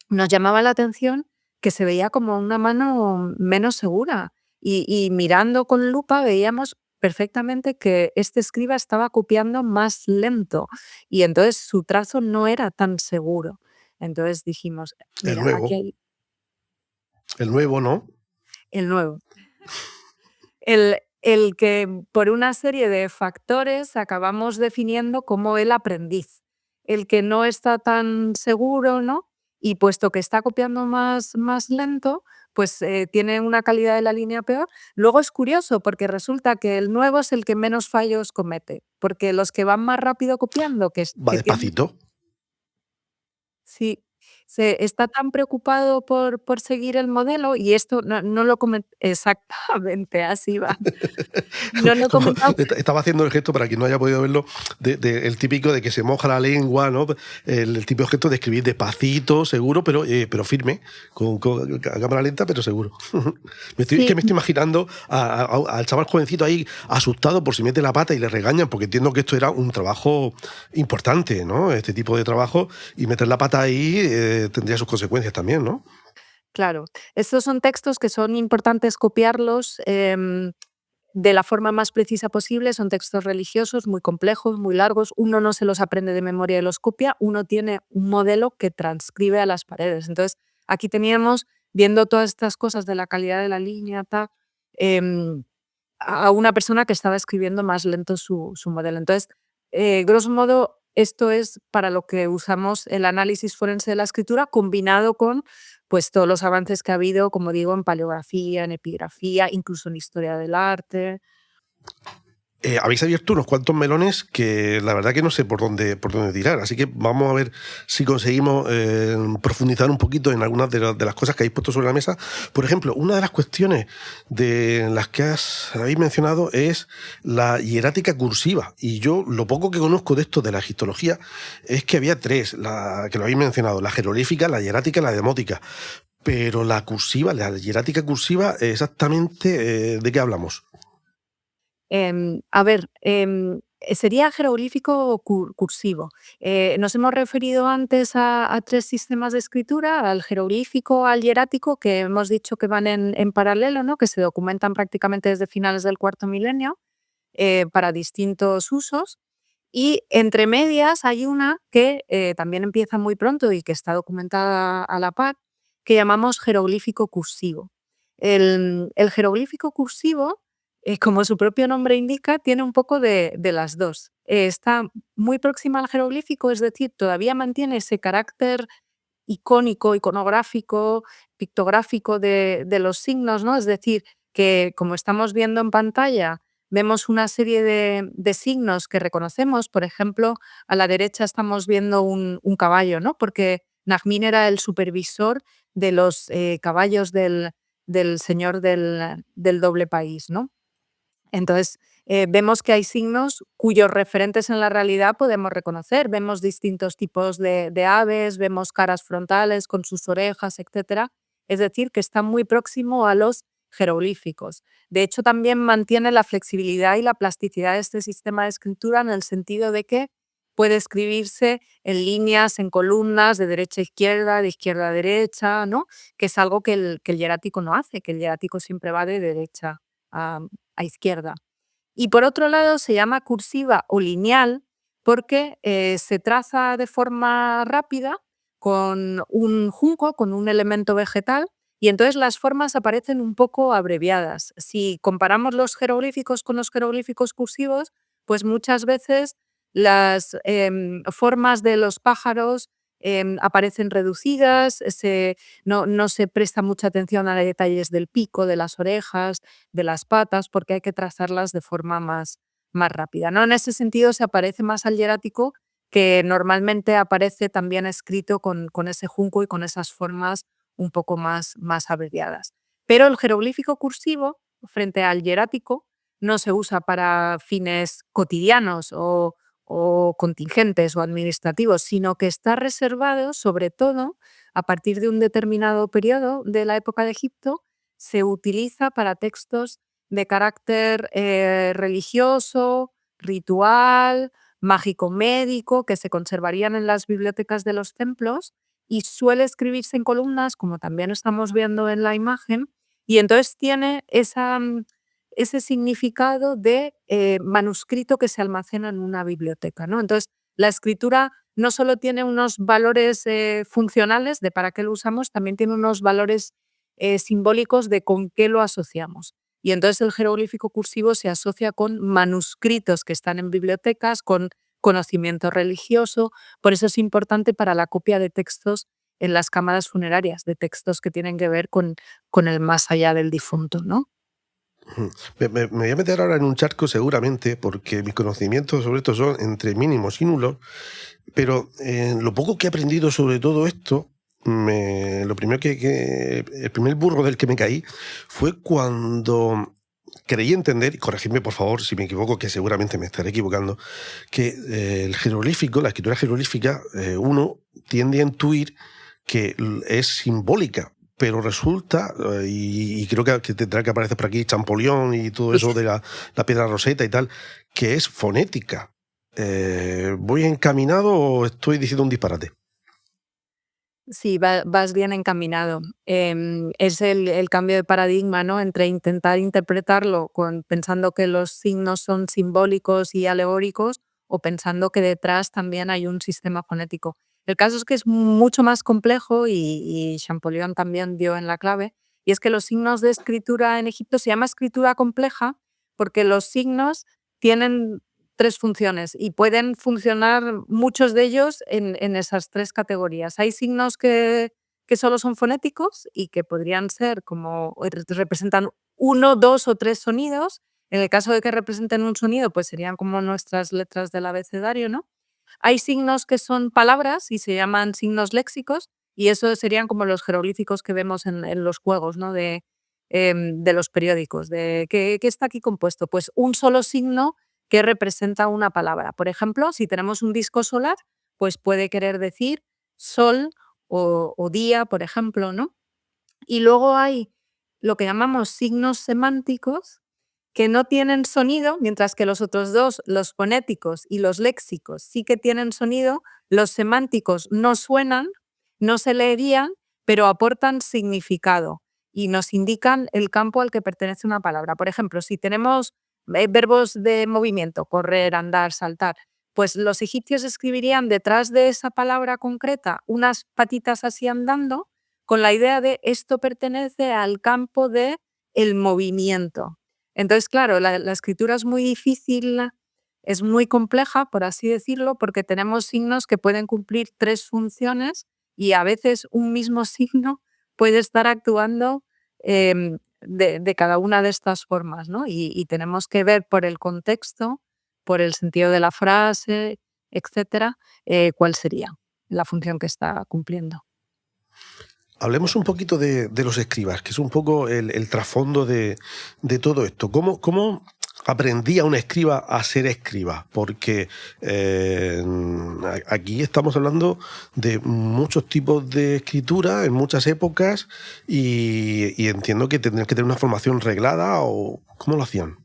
nos llamaba la atención que se veía como una mano menos segura y mirando con lupa veíamos perfectamente que este escriba estaba copiando más lento y entonces su trazo no era tan seguro. Entonces dijimos, El mira, aquí nuevo, hay el nuevo, ¿no? el nuevo. El que por una serie de factores acabamos definiendo como el aprendiz, el que no está tan seguro, ¿no? Y puesto que está copiando más lento, pues tiene una calidad de la línea peor. Luego es curioso porque resulta que el nuevo es el que menos fallos comete, porque los que van más rápido copiando, Va que tienen. despacito. Sí, se está tan preocupado por seguir el modelo y esto no lo comen exactamente, así va. No lo he Como comentado. estaba haciendo el gesto, para quien no haya podido verlo, el típico de que se moja la lengua, ¿no? El típico gesto de escribir despacito, seguro, pero firme, con a cámara lenta, pero seguro. Es que Sí, me estoy imaginando al chaval jovencito ahí asustado por si mete la pata y le regañan, porque entiendo que esto era un trabajo importante, ¿no? Este tipo de trabajo, y meter la pata ahí tendría sus consecuencias también, ¿no? claro. Estos son textos que son importantes copiarlos, de la forma más precisa posible. Son textos religiosos muy complejos, muy largos. Uno no se los aprende de memoria y los copia, uno tiene un modelo que transcribe a las paredes. Entonces, aquí teníamos, viendo todas estas cosas de la calidad de la línea, tal, em, a una persona que estaba escribiendo más lento su modelo. Entonces, grosso modo, esto es para lo que usamos el análisis forense de la escritura combinado con pues, todos los avances que ha habido, como digo, en paleografía, en epigrafía, incluso en historia del arte. Habéis abierto unos cuantos melones que la verdad que no sé por dónde tirar, así que vamos a ver si conseguimos profundizar un poquito en algunas de las cosas que habéis puesto sobre la mesa. Por ejemplo, una de las cuestiones de las que habéis mencionado es la hierática cursiva, y yo lo poco que conozco de esto de la egiptología es que había tres, que lo habéis mencionado: la jeroglífica, la hierática y la demótica, pero la cursiva, la hierática cursiva, exactamente ¿de qué hablamos? A ver, sería jeroglífico cursivo. Nos hemos referido antes a tres sistemas de escritura: al jeroglífico, al hierático, que hemos dicho que van en paralelo, ¿no? Que se documentan prácticamente desde finales del cuarto milenio para distintos usos. Y entre medias hay una que también empieza muy pronto y que está documentada a la par, que llamamos jeroglífico cursivo. El jeroglífico cursivo, como su propio nombre indica, tiene un poco de las dos. Está muy próxima al jeroglífico, es decir, todavía mantiene ese carácter icónico, iconográfico, pictográfico de los signos, ¿no? Es decir, que como estamos viendo en pantalla, vemos una serie de signos que reconocemos. Por ejemplo, a la derecha estamos viendo un caballo, ¿no? Porque Najmín era el supervisor de los caballos del señor del doble país, ¿no? Entonces, vemos que hay signos cuyos referentes en la realidad podemos reconocer. Vemos distintos tipos de aves, vemos caras frontales con sus orejas, etcétera. Es decir, que está muy próximo a los jeroglíficos. De hecho, también mantiene la flexibilidad y la plasticidad de este sistema de escritura en el sentido de que puede escribirse en líneas, en columnas, de derecha a izquierda, de izquierda a derecha, ¿no? Que es algo que el hierático no hace, que el hierático siempre va de derecha a, a izquierda. Y por otro lado se llama cursiva o lineal porque se traza de forma rápida con un junco, con un elemento vegetal, y entonces las formas aparecen un poco abreviadas. Si comparamos los jeroglíficos con los jeroglíficos cursivos, pues muchas veces las formas de los pájaros aparecen reducidas, no se presta mucha atención a detalles del pico, de las orejas, de las patas, porque hay que trazarlas de forma más rápida, ¿no? En ese sentido se aparece más al hierático, que normalmente aparece también escrito con ese junco y con esas formas un poco más abreviadas. Pero el jeroglífico cursivo, frente al hierático, no se usa para fines cotidianos o contingentes o administrativos, sino que está reservado sobre todo a partir de un determinado periodo de la época de Egipto. Se utiliza para textos de carácter religioso, ritual, mágico-médico, que se conservarían en las bibliotecas de los templos, y suele escribirse en columnas, como también estamos viendo en la imagen, y entonces tiene ese significado de manuscrito que se almacena en una biblioteca, ¿no? Entonces, la escritura no solo tiene unos valores funcionales de para qué lo usamos, también tiene unos valores simbólicos de con qué lo asociamos. Y entonces el jeroglífico cursivo se asocia con manuscritos que están en bibliotecas, con conocimiento religioso. Por eso es importante para la copia de textos en las cámaras funerarias, de textos que tienen que ver con el más allá del difunto, ¿no? Ujú. Me voy a meter ahora en un charco seguramente, porque mis conocimientos sobre esto son entre mínimos y nulos, pero lo poco que he aprendido sobre todo esto, lo primero el primer burro del que me caí fue cuando creí entender, y corregidme por favor si me equivoco, que seguramente me estaré equivocando, que el jeroglífico, la escritura jeroglífica, uno tiende a intuir que es simbólica, pero resulta, y creo que tendrá que aparecer por aquí Champollion y todo eso de la piedra roseta y tal, que es fonética. ¿Voy encaminado o estoy diciendo un disparate? Sí, vas bien encaminado. Es el cambio de paradigma, ¿no? Entre intentar interpretarlo pensando que los signos son simbólicos y alegóricos, o pensando que detrás también hay un sistema fonético. El caso es que es mucho más complejo, y Champollion también dio en la clave, y es que los signos de escritura en Egipto se llama escritura compleja porque los signos tienen tres funciones y pueden funcionar muchos de ellos en esas tres categorías. Hay signos que solo son fonéticos y que podrían ser como representan uno, dos o tres sonidos. En el caso de que representen un sonido, pues serían como nuestras letras del abecedario, ¿no? Hay signos que son palabras y se llaman signos léxicos, y eso serían como los jeroglíficos que vemos en los juegos, ¿no? De los periódicos. ¿Qué está aquí compuesto? Pues un solo signo que representa una palabra. Por ejemplo, si tenemos un disco solar, pues puede querer decir sol o día, por ejemplo, ¿no? Y luego hay lo que llamamos signos semánticos, que no tienen sonido, mientras que los otros dos, los fonéticos y los léxicos, sí que tienen sonido. Los semánticos no suenan, no se leerían, pero aportan significado y nos indican el campo al que pertenece una palabra. Por ejemplo, si tenemos verbos de movimiento, correr, andar, saltar, pues los egipcios escribirían detrás de esa palabra concreta unas patitas así andando, con la idea de esto pertenece al campo de el movimiento. Entonces, claro, la escritura es muy difícil, es muy compleja, por así decirlo, porque tenemos signos que pueden cumplir tres funciones, y a veces un mismo signo puede estar actuando de cada una de estas formas, ¿no? Y tenemos que ver por el contexto, por el sentido de la frase, etcétera, cuál sería la función que está cumpliendo. Hablemos un poquito de los escribas, que es un poco el trasfondo de todo esto. ¿Cómo aprendía un escriba a ser escriba? Porque aquí estamos hablando de muchos tipos de escritura en muchas épocas, y entiendo que tendrían que tener una formación reglada, o ¿cómo lo hacían?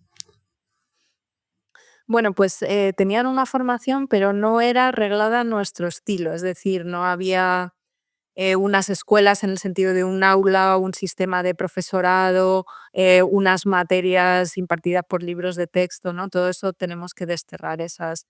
Bueno, pues tenían una formación, pero no era reglada a nuestro estilo, es decir, no había unas escuelas en el sentido de un aula, un sistema de profesorado, unas materias impartidas por libros de texto, ¿no? Todo eso tenemos que desterrar esas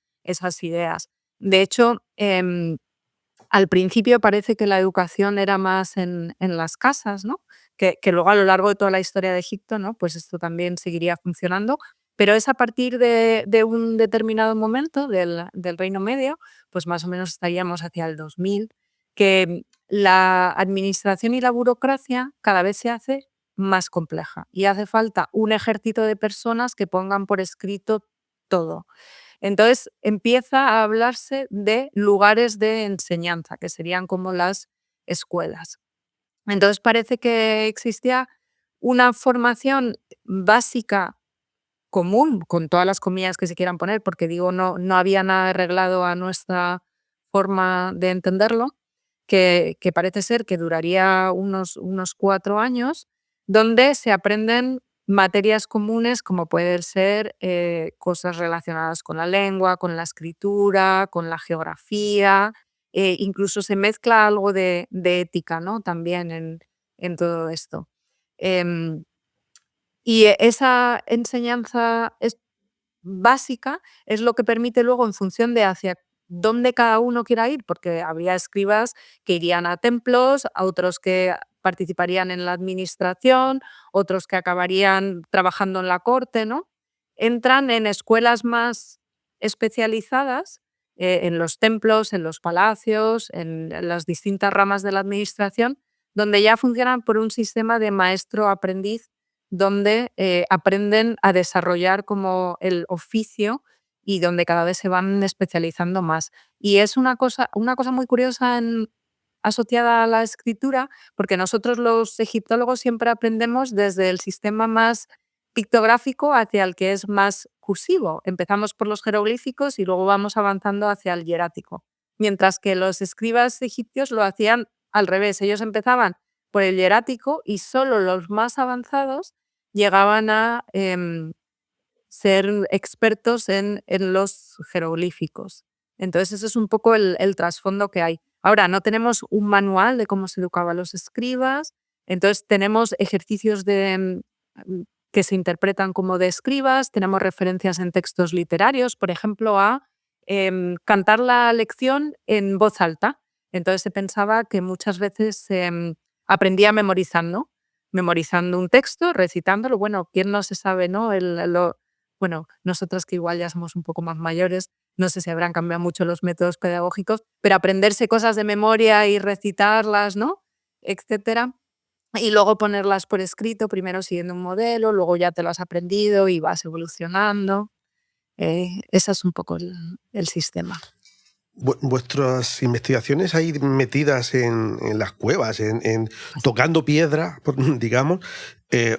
ideas. De hecho, al principio parece que la educación era más en las casas, ¿no? Que luego a lo largo de toda la historia de Egipto, ¿no? Pues esto también seguiría funcionando, pero es a partir de un determinado momento del Reino Medio, pues más o menos estaríamos hacia el 2000, que la administración y la burocracia cada vez se hace más compleja y hace falta un ejército de personas que pongan por escrito todo. Entonces empieza a hablarse de lugares de enseñanza, que serían como las escuelas. Entonces parece que existía una formación básica común, con todas las comillas que se quieran poner, porque digo, no había nada arreglado a nuestra forma de entenderlo, que parece ser que duraría unos 4 años, donde se aprenden materias comunes como pueden ser cosas relacionadas con la lengua, con la escritura, con la geografía, incluso se mezcla algo de ética, ¿no? También en todo esto. Em, y esa enseñanza básica es lo que permite luego, en función de hacia dónde cada uno quiera ir, porque habría escribas que irían a templos, a otros que participarían en la administración, otros que acabarían trabajando en la corte, ¿no? Entran en escuelas más especializadas, en los templos, en los palacios, en las distintas ramas de la administración, donde ya funcionan por un sistema de maestro-aprendiz donde aprenden a desarrollar como el oficio y donde cada vez se van especializando más. Y es una cosa muy curiosa asociada a la escritura, porque nosotros los egiptólogos siempre aprendemos desde el sistema más pictográfico hacia el que es más cursivo. Empezamos por los jeroglíficos y luego vamos avanzando hacia el hierático. Mientras que los escribas egipcios lo hacían al revés. Ellos empezaban por el hierático y solo los más avanzados llegaban a ser expertos en los jeroglíficos. Entonces, ese es un poco el trasfondo que hay. Ahora, no tenemos un manual de cómo se educaba a los escribas, entonces tenemos ejercicios que se interpretan como de escribas, tenemos referencias en textos literarios, por ejemplo, a cantar la lección en voz alta. Entonces se pensaba que muchas veces se aprendía memorizando un texto, recitándolo. Bueno, ¿quién no se sabe, no? Bueno, nosotras que igual ya somos un poco más mayores, no sé si habrán cambiado mucho los métodos pedagógicos, pero aprenderse cosas de memoria y recitarlas, ¿no? Etcétera. Y luego ponerlas por escrito, primero siguiendo un modelo, luego ya te lo has aprendido y vas evolucionando. Ese es un poco el sistema. Vuestras investigaciones ahí metidas en las cuevas, tocando piedra, digamos,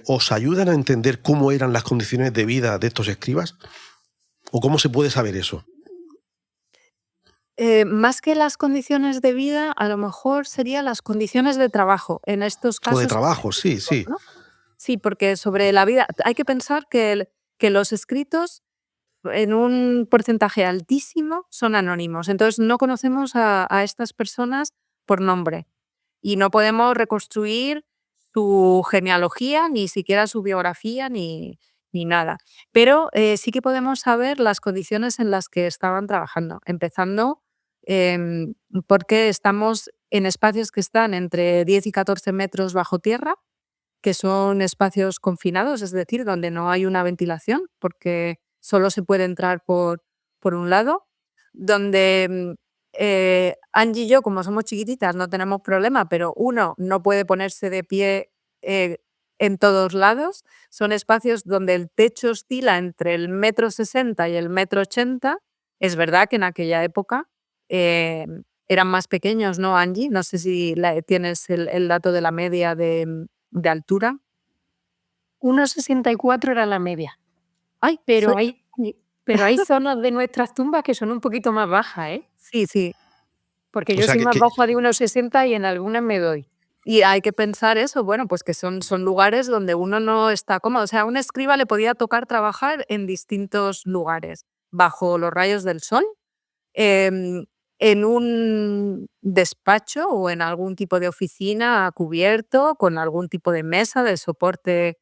¿os ayudan a entender cómo eran las condiciones de vida de estos escribas? ¿O cómo se puede saber eso? Más que las condiciones de vida, a lo mejor serían las condiciones de trabajo, en estos O de casos trabajo, sí, específicos, sí. ¿no? Sí, porque sobre la vida hay que pensar que los escritos en un porcentaje altísimo son anónimos. Entonces no conocemos a estas personas por nombre y no podemos reconstruir su genealogía, ni siquiera su biografía, ni nada. Pero sí que podemos saber las condiciones en las que estaban trabajando, empezando em, porque estamos en espacios que están entre 10 y 14 metros bajo tierra, que son espacios confinados, es decir, donde no hay una ventilación, porque solo se puede entrar por un lado, donde Angie y yo, como somos chiquititas, no tenemos problema, pero uno no puede ponerse de pie eh, en todos lados. Son espacios donde el techo oscila entre el 1,60 m y el 1,80 m. Es verdad que en aquella época eh, eran más pequeños, ¿no, Angie? No sé si tienes el dato de la media de altura. 1,64 era la media. Ay, Pero hay zonas de nuestras tumbas que son un poquito más bajas, ¿eh? sí, sí. Porque O yo sea, soy que, más que- baja de 1,60 y en algunas me doy. Y hay que pensar eso, bueno, pues que son lugares donde uno no está cómodo. O sea, a un escriba le podía tocar trabajar en distintos lugares, bajo los rayos del sol, em, en un despacho o en algún tipo de oficina cubierto, con algún tipo de mesa de soporte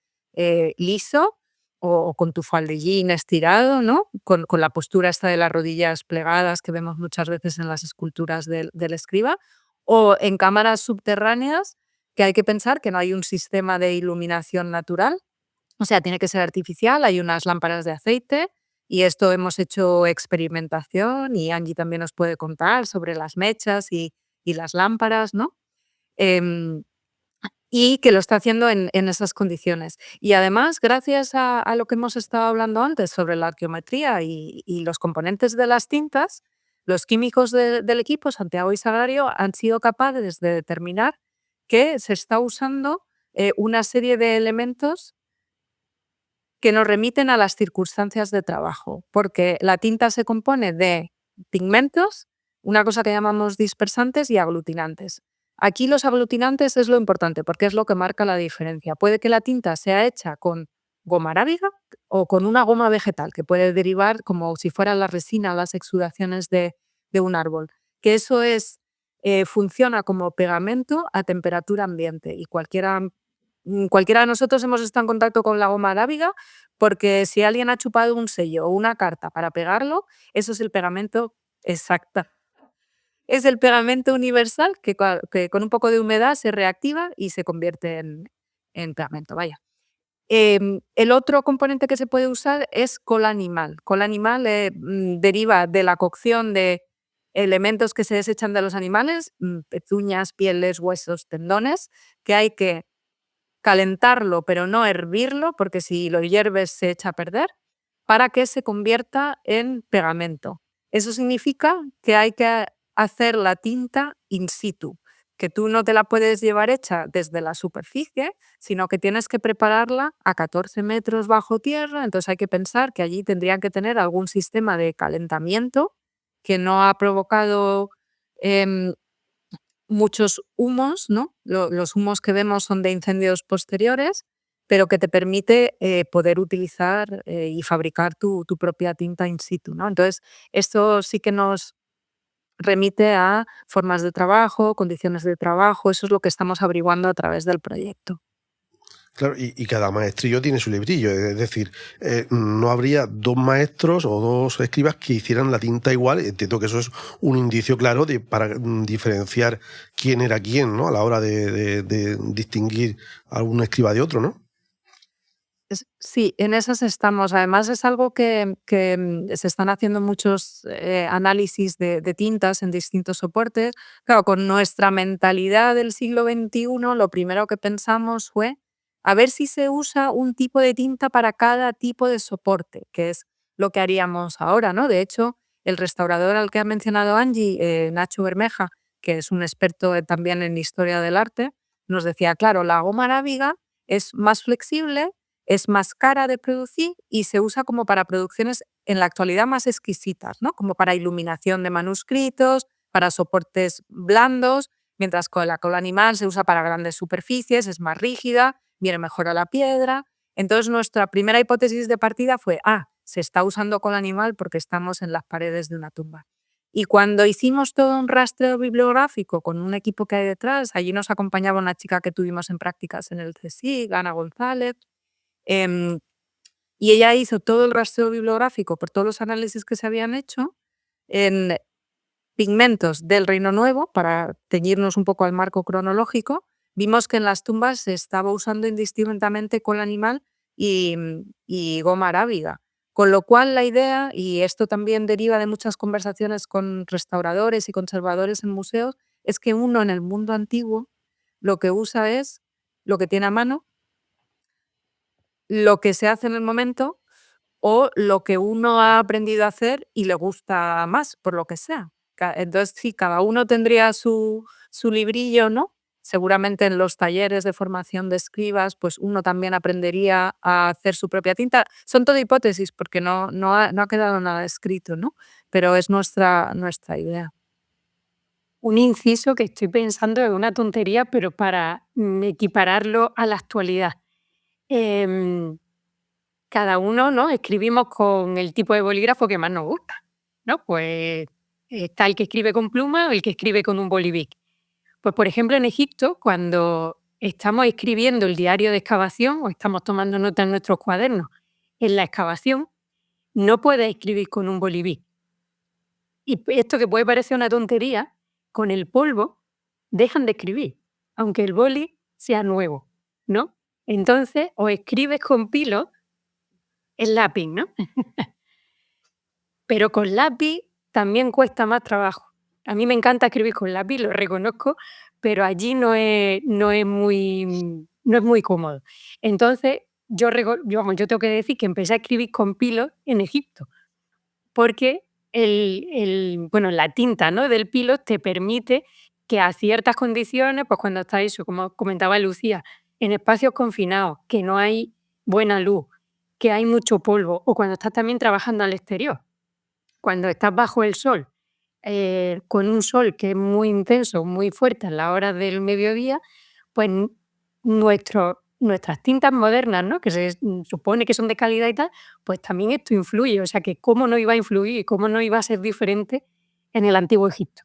liso o con tu faldellín estirado, ¿no? Con la postura esta de las rodillas plegadas que vemos muchas veces en las esculturas del escriba, o en cámaras subterráneas, que hay que pensar que no hay un sistema de iluminación natural, o sea, tiene que ser artificial, hay unas lámparas de aceite y esto hemos hecho experimentación y Angie también nos puede contar sobre las mechas y las lámparas, ¿no? Em, y que lo está haciendo en esas condiciones. Y además, gracias a lo que hemos estado hablando antes sobre la arqueometría y los componentes de las tintas, los químicos del equipo, Santiago y Sagrario, han sido capaces de determinar que se está usando una serie de elementos que nos remiten a las circunstancias de trabajo, porque la tinta se compone de pigmentos, una cosa que llamamos dispersantes y aglutinantes. Aquí los aglutinantes es lo importante porque es lo que marca la diferencia. Puede que la tinta sea hecha con goma arábiga o con una goma vegetal que puede derivar como si fuera la resina, las exudaciones de un árbol. Que eso funciona como pegamento a temperatura ambiente y cualquiera de nosotros hemos estado en contacto con la goma arábiga porque si alguien ha chupado un sello o una carta para pegarlo, eso es el pegamento exacto. Es el pegamento universal que con un poco de humedad se reactiva y se convierte en pegamento, vaya. El otro componente que se puede usar es cola animal. Cola animal deriva de la cocción de elementos que se desechan de los animales, pezuñas, pieles, huesos, tendones, que hay que calentarlo, pero no hervirlo, porque si lo hierves se echa a perder, para que se convierta en pegamento. Eso significa que hay que hacer la tinta in situ, que tú no te la puedes llevar hecha desde la superficie, sino que tienes que prepararla a 14 metros bajo tierra, entonces hay que pensar que allí tendrían que tener algún sistema de calentamiento que no ha provocado em, muchos humos, ¿no? Los humos que vemos son de incendios posteriores, pero que te permite poder utilizar y fabricar tu propia tinta in situ, ¿no? Entonces, esto sí que nos remite a formas de trabajo, condiciones de trabajo, eso es lo que estamos averiguando a través del proyecto. Claro, y cada maestrillo tiene su librillo, es decir, no habría dos maestros o dos escribas que hicieran la tinta igual. Entiendo que eso es un indicio claro para diferenciar quién era quién, ¿no? A la hora de distinguir a un escriba de otro, ¿no? Sí, en esas estamos. Además, es algo que se están haciendo muchos análisis de tintas en distintos soportes. Claro, con nuestra mentalidad del siglo XXI, lo primero que pensamos fue a ver si se usa un tipo de tinta para cada tipo de soporte, que es lo que haríamos ahora, ¿no? De hecho, el restaurador al que ha mencionado Angie, Nacho Bermeja, que es un experto también en historia del arte, nos decía, claro, la goma arábiga es más flexible, es más cara de producir y se usa como para producciones en la actualidad más exquisitas, ¿no? Como para iluminación de manuscritos, para soportes blandos, mientras que la cola animal se usa para grandes superficies, es más rígida, viene mejor a la piedra. Entonces, nuestra primera hipótesis de partida fue, se está usando cola animal porque estamos en las paredes de una tumba. Y cuando hicimos todo un rastreo bibliográfico con un equipo que hay detrás, allí nos acompañaba una chica que tuvimos en prácticas en el CSIC, Ana González, Em, y ella hizo todo el rastreo bibliográfico por todos los análisis que se habían hecho en pigmentos del Reino Nuevo, para teñirnos un poco al marco cronológico. Vimos que en las tumbas se estaba usando indistintamente cola animal y goma arábiga. Con lo cual la idea, y esto también deriva de muchas conversaciones con restauradores y conservadores en museos, es que uno en el mundo antiguo lo que usa es lo que tiene a mano, lo que se hace en el momento o lo que uno ha aprendido a hacer y le gusta más, por lo que sea. Entonces, sí, cada uno tendría su librillo, ¿no? Seguramente en los talleres de formación de escribas, pues uno también aprendería a hacer su propia tinta. Son todo hipótesis porque no ha quedado nada escrito, ¿no? Pero es nuestra idea. Un inciso que estoy pensando es una tontería, pero para equipararlo a la actualidad. Em, Cada uno, ¿no? Escribimos con el tipo de bolígrafo que más nos gusta, ¿no? Pues está el que escribe con pluma o el que escribe con un bolivic. Pues, por ejemplo, en Egipto, cuando estamos escribiendo el diario de excavación o estamos tomando nota en nuestros cuadernos en la excavación, no puedes escribir con un bolivic. Y esto que puede parecer una tontería, con el polvo dejan de escribir, aunque el boli sea nuevo, ¿no? Entonces, o escribes con pilo, el lápiz, ¿no? Pero con lápiz también cuesta más trabajo. A mí me encanta escribir con lápiz, lo reconozco, pero allí no es muy cómodo. Entonces, yo tengo que decir que empecé a escribir con pilos en Egipto, porque bueno, la tinta, ¿no?, del pilo te permite que a ciertas condiciones, pues cuando está eso, como comentaba Lucía, en espacios confinados, que no hay buena luz, que hay mucho polvo, o cuando estás también trabajando al exterior, cuando estás bajo el sol, con un sol que es muy intenso, muy fuerte a la hora del mediodía, pues nuestras tintas modernas, ¿no?, que se supone que son de calidad y tal, pues también esto influye. O sea, que cómo no iba a influir y cómo no iba a ser diferente en el Antiguo Egipto.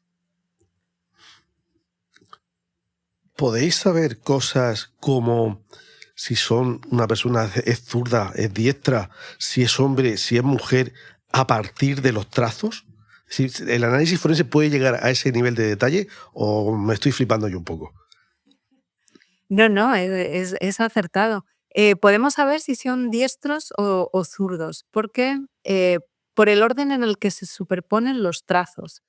¿Podéis saber cosas como si son una persona es zurda, es diestra, si es hombre, si es mujer, a partir de los trazos? Si ¿el análisis forense puede llegar a ese nivel de detalle o me estoy flipando yo un poco? No, es acertado. Podemos saber si son diestros o zurdos, porque por el orden en el que se superponen los trazos.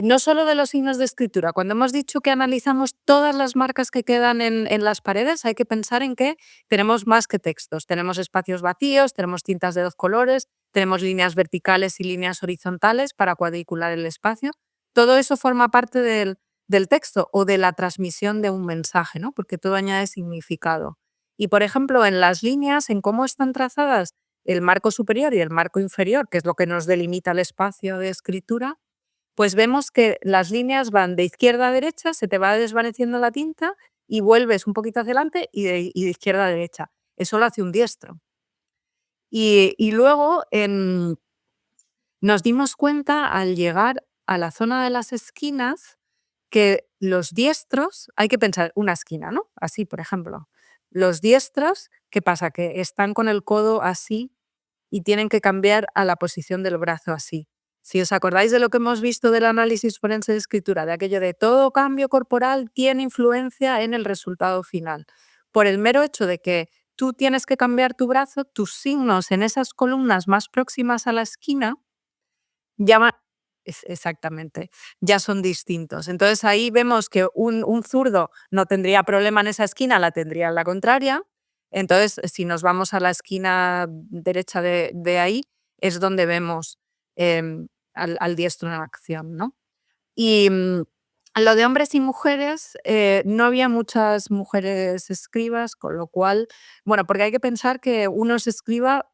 No solo de los signos de escritura. Cuando hemos dicho que analizamos todas las marcas que quedan en las paredes, hay que pensar en que tenemos más que textos. Tenemos espacios vacíos, tenemos tintas de 2 colores, tenemos líneas verticales y líneas horizontales para cuadricular el espacio. Todo eso forma parte del texto o de la transmisión de un mensaje, ¿no? Porque todo añade significado. Y, por ejemplo, en las líneas, en cómo están trazadas el marco superior y el marco inferior, que es lo que nos delimita el espacio de escritura, pues vemos que las líneas van de izquierda a derecha, se te va desvaneciendo la tinta y vuelves un poquito hacia adelante y de izquierda a derecha. Eso lo hace un diestro. Y luego nos dimos cuenta al llegar a la zona de las esquinas que los diestros, hay que pensar una esquina, ¿no? Así, por ejemplo. Los diestros, ¿qué pasa? Que están con el codo así y tienen que cambiar a la posición del brazo así. Si os acordáis de lo que hemos visto del análisis forense de escritura, de aquello de todo cambio corporal tiene influencia en el resultado final. Por el mero hecho de que tú tienes que cambiar tu brazo, tus signos en esas columnas más próximas a la esquina ya exactamente, ya son distintos. Entonces ahí vemos que un zurdo no tendría problema en esa esquina, la tendría en la contraria. Entonces, si nos vamos a la esquina derecha de ahí, es donde vemos al diestro en acción, ¿no? Y lo de hombres y mujeres, no había muchas mujeres escribas, con lo cual, bueno, porque hay que pensar que uno es escriba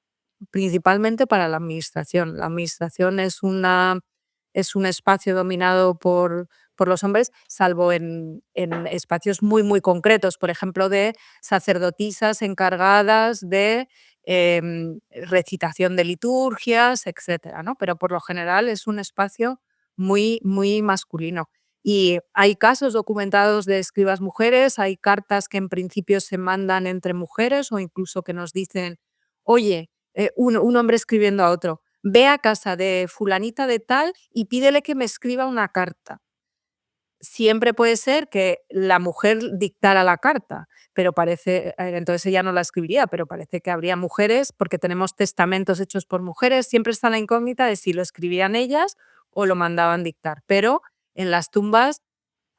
principalmente para la administración. La administración es un espacio dominado por los hombres, salvo en espacios muy, muy concretos, por ejemplo, de sacerdotisas encargadas de recitación de liturgias, etcétera, ¿no? Pero por lo general es un espacio muy, muy masculino. Y hay casos documentados de escribas mujeres, hay cartas que en principio se mandan entre mujeres o incluso que nos dicen, oye, un hombre escribiendo a otro, ve a casa de fulanita de tal y pídele que me escriba una carta. Siempre puede ser que la mujer dictara la carta, pero parece, entonces ella no la escribiría, pero parece que habría mujeres, porque tenemos testamentos hechos por mujeres, siempre está la incógnita de si lo escribían ellas o lo mandaban dictar. Pero en las tumbas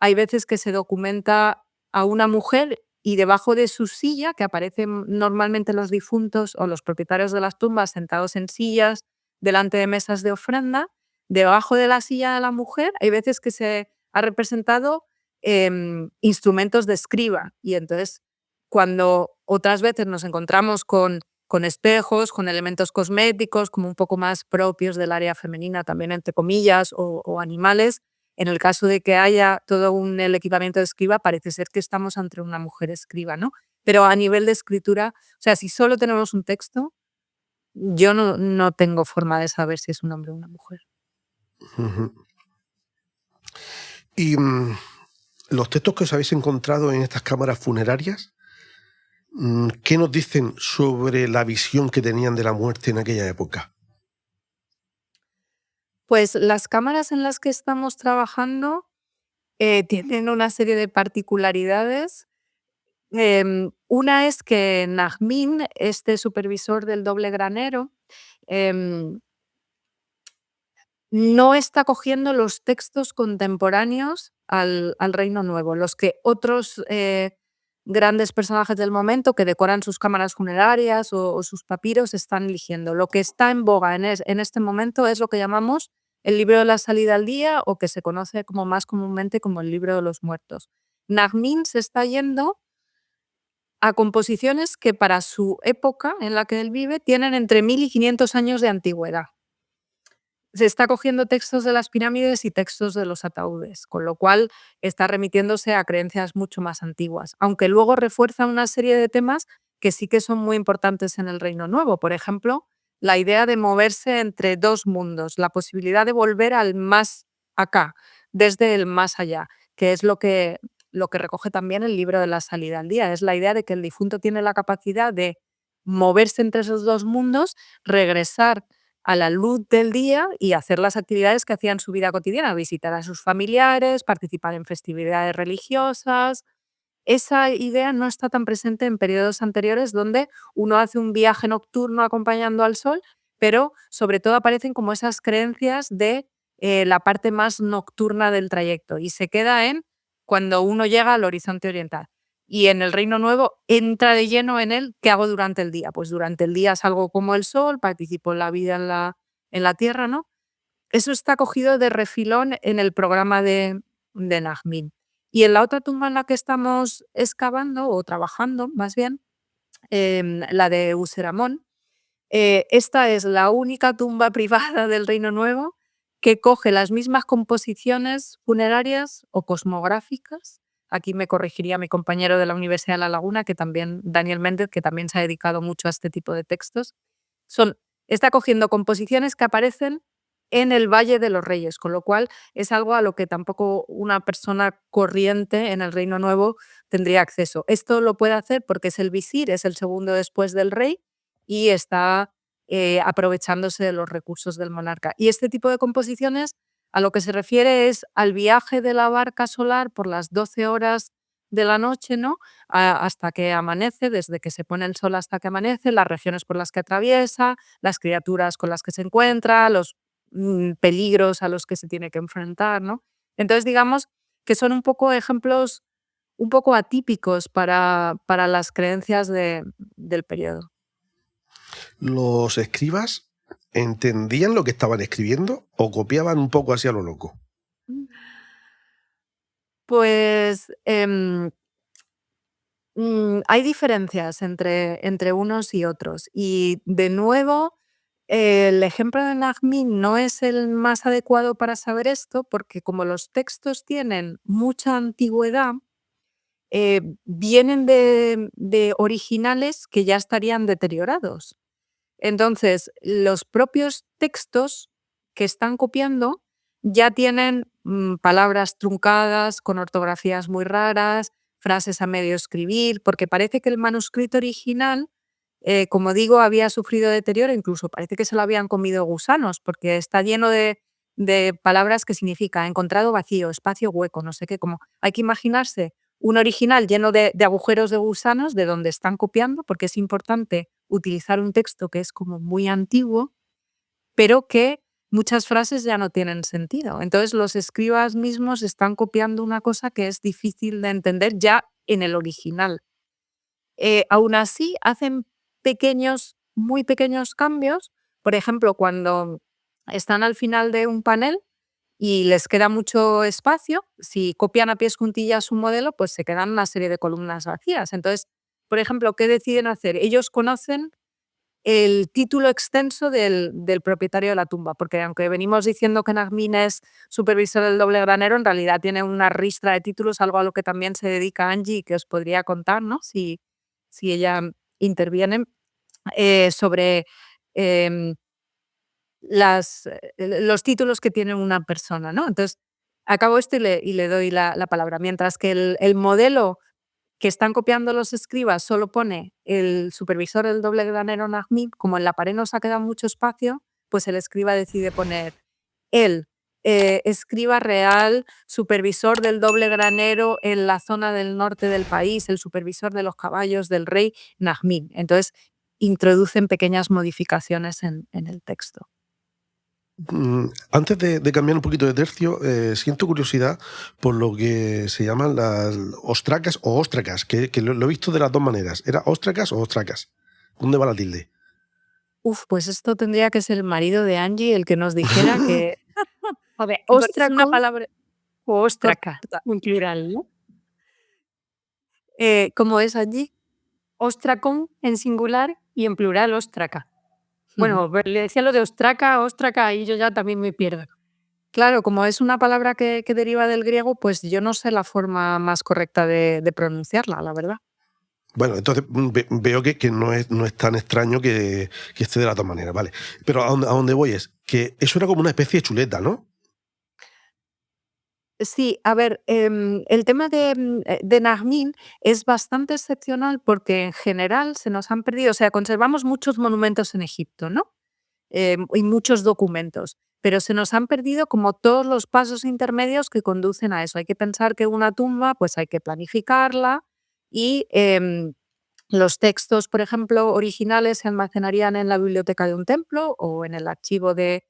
hay veces que se documenta a una mujer y debajo de su silla, que aparecen normalmente los difuntos o los propietarios de las tumbas sentados en sillas delante de mesas de ofrenda, debajo de la silla de la mujer hay veces que se ha representado instrumentos de escriba. Y entonces, cuando otras veces nos encontramos con espejos, con elementos cosméticos, como un poco más propios del área femenina, también entre comillas, o animales, en el caso de que haya todo el equipamiento de escriba, parece ser que estamos ante una mujer escriba, ¿no? Pero a nivel de escritura, o sea, si solo tenemos un texto, yo no tengo forma de saber si es un hombre o una mujer. Ujú. Y los textos que os habéis encontrado en estas cámaras funerarias, ¿qué nos dicen sobre la visión que tenían de la muerte en aquella época? Pues las cámaras en las que estamos trabajando tienen una serie de particularidades. Una es que Najmin, este supervisor del doble granero, em, no está cogiendo los textos contemporáneos al Reino Nuevo, los que otros grandes personajes del momento que decoran sus cámaras funerarias o sus papiros están eligiendo. Lo que está en boga en este momento es lo que llamamos el libro de la salida al día, o que se conoce como más comúnmente como el libro de los muertos. Najmin se está yendo a composiciones que para su época en la que él vive tienen entre 1000 y 500 años de antigüedad. Se está cogiendo textos de las pirámides y textos de los ataúdes, con lo cual está remitiéndose a creencias mucho más antiguas, aunque luego refuerza una serie de temas que sí que son muy importantes en el Reino Nuevo. Por ejemplo, la idea de moverse entre dos mundos, la posibilidad de volver al más acá, desde el más allá, que es lo que recoge también el libro de la salida al día. Es la idea de que el difunto tiene la capacidad de moverse entre esos dos mundos, regresar a la luz del día y hacer las actividades que hacía en su vida cotidiana, visitar a sus familiares, participar en festividades religiosas. Esa idea no está tan presente en periodos anteriores, donde uno hace un viaje nocturno acompañando al sol, pero sobre todo aparecen como esas creencias de la parte más nocturna del trayecto, y se queda en cuando uno llega al horizonte oriental. Y en el Reino Nuevo entra de lleno en él. ¿Qué hago durante el día? Pues durante el día salgo como el sol, participo en la vida en la tierra, ¿no? Eso está cogido de refilón en el programa de Najmin. Y en la otra tumba en la que estamos excavando, o trabajando más bien, la de Useramón, esta es la única tumba privada del Reino Nuevo que coge las mismas composiciones funerarias o cosmográficas. Aquí me corregiría mi compañero de la Universidad de La Laguna, que también, Daniel Méndez, que también se ha dedicado mucho a este tipo de textos. Está cogiendo composiciones que aparecen en el Valle de los Reyes, con lo cual es algo a lo que tampoco una persona corriente en el Reino Nuevo tendría acceso. Esto lo puede hacer porque es el visir, es el segundo después del rey, y está aprovechándose de los recursos del monarca. Y este tipo de composiciones a lo que se refiere es al viaje de la barca solar por las 12 horas de la noche, ¿no? Hasta que amanece, desde que se pone el sol hasta que amanece, las regiones por las que atraviesa, las criaturas con las que se encuentra, los peligros a los que se tiene que enfrentar, ¿no? Entonces, digamos que son un poco ejemplos un poco atípicos para las creencias del periodo. ¿Los escribas entendían lo que estaban escribiendo o copiaban un poco así a lo loco? Pues hay diferencias entre unos y otros. Y de nuevo, el ejemplo de Najmin no es el más adecuado para saber esto, porque como los textos tienen mucha antigüedad, vienen de originales que ya estarían deteriorados. Entonces, los propios textos que están copiando ya tienen palabras truncadas, con ortografías muy raras, frases a medio escribir, porque parece que el manuscrito original, como digo, había sufrido deterioro, incluso parece que se lo habían comido gusanos, porque está lleno de palabras que significa encontrado vacío, espacio hueco, no sé qué, como hay que imaginarse un original lleno de agujeros de gusanos de donde están copiando, porque es importante utilizar un texto que es como muy antiguo, pero que muchas frases ya no tienen sentido. Entonces los escribas mismos están copiando una cosa que es difícil de entender ya en el original. Aún así, hacen muy pequeños cambios. Por ejemplo, cuando están al final de un panel y les queda mucho espacio, si copian a pies juntillas un modelo, pues se quedan una serie de columnas vacías. Entonces, por ejemplo, ¿qué deciden hacer? Ellos conocen el título extenso del propietario de la tumba, porque aunque venimos diciendo que Najmin es supervisor del doble granero, en realidad tiene una ristra de títulos, algo a lo que también se dedica Angie, que os podría contar, ¿no? Si ella interviene, sobre em, los títulos que tiene una persona, ¿no? Entonces, acabo esto y le doy la palabra. Mientras que el modelo que están copiando los escribas solo pone el supervisor del doble granero Najmin, como en la pared nos ha quedado mucho espacio, pues el escriba decide poner el escriba real, supervisor del doble granero en la zona del norte del país, el supervisor de los caballos del rey Najmin. Entonces, introducen pequeñas modificaciones en el texto. Antes de cambiar un poquito de tercio, siento curiosidad por lo que se llaman las ostracas o óstracas, que lo he visto de las dos maneras. ¿Era óstracas o ostracas? ¿Dónde va la tilde? Uf, pues esto tendría que ser el marido de Angie el que nos dijera que, A ver, porque es una ostracón palabra o óstraca, corta. en plural, ¿no? ¿Cómo es, Angie? Ostracón en singular y en plural óstraca. Ujú. Bueno, pues le decía lo de ostraca, óstraca, y yo ya también me pierdo. Claro, como es una palabra que deriva del griego, pues yo no sé la forma más correcta de pronunciarla, la verdad. Bueno, entonces veo que no es tan extraño que esté de las dos maneras, ¿vale? Pero a dónde voy es que eso era como una especie de chuleta, ¿no? Sí, a ver, el tema de Najmin es bastante excepcional porque en general se nos han perdido, o sea, conservamos muchos monumentos en Egipto, ¿no? Y muchos documentos, pero se nos han perdido como todos los pasos intermedios que conducen a eso. Hay que pensar que una tumba, pues hay que planificarla y los textos, por ejemplo, originales se almacenarían en la biblioteca de un templo o en el archivo de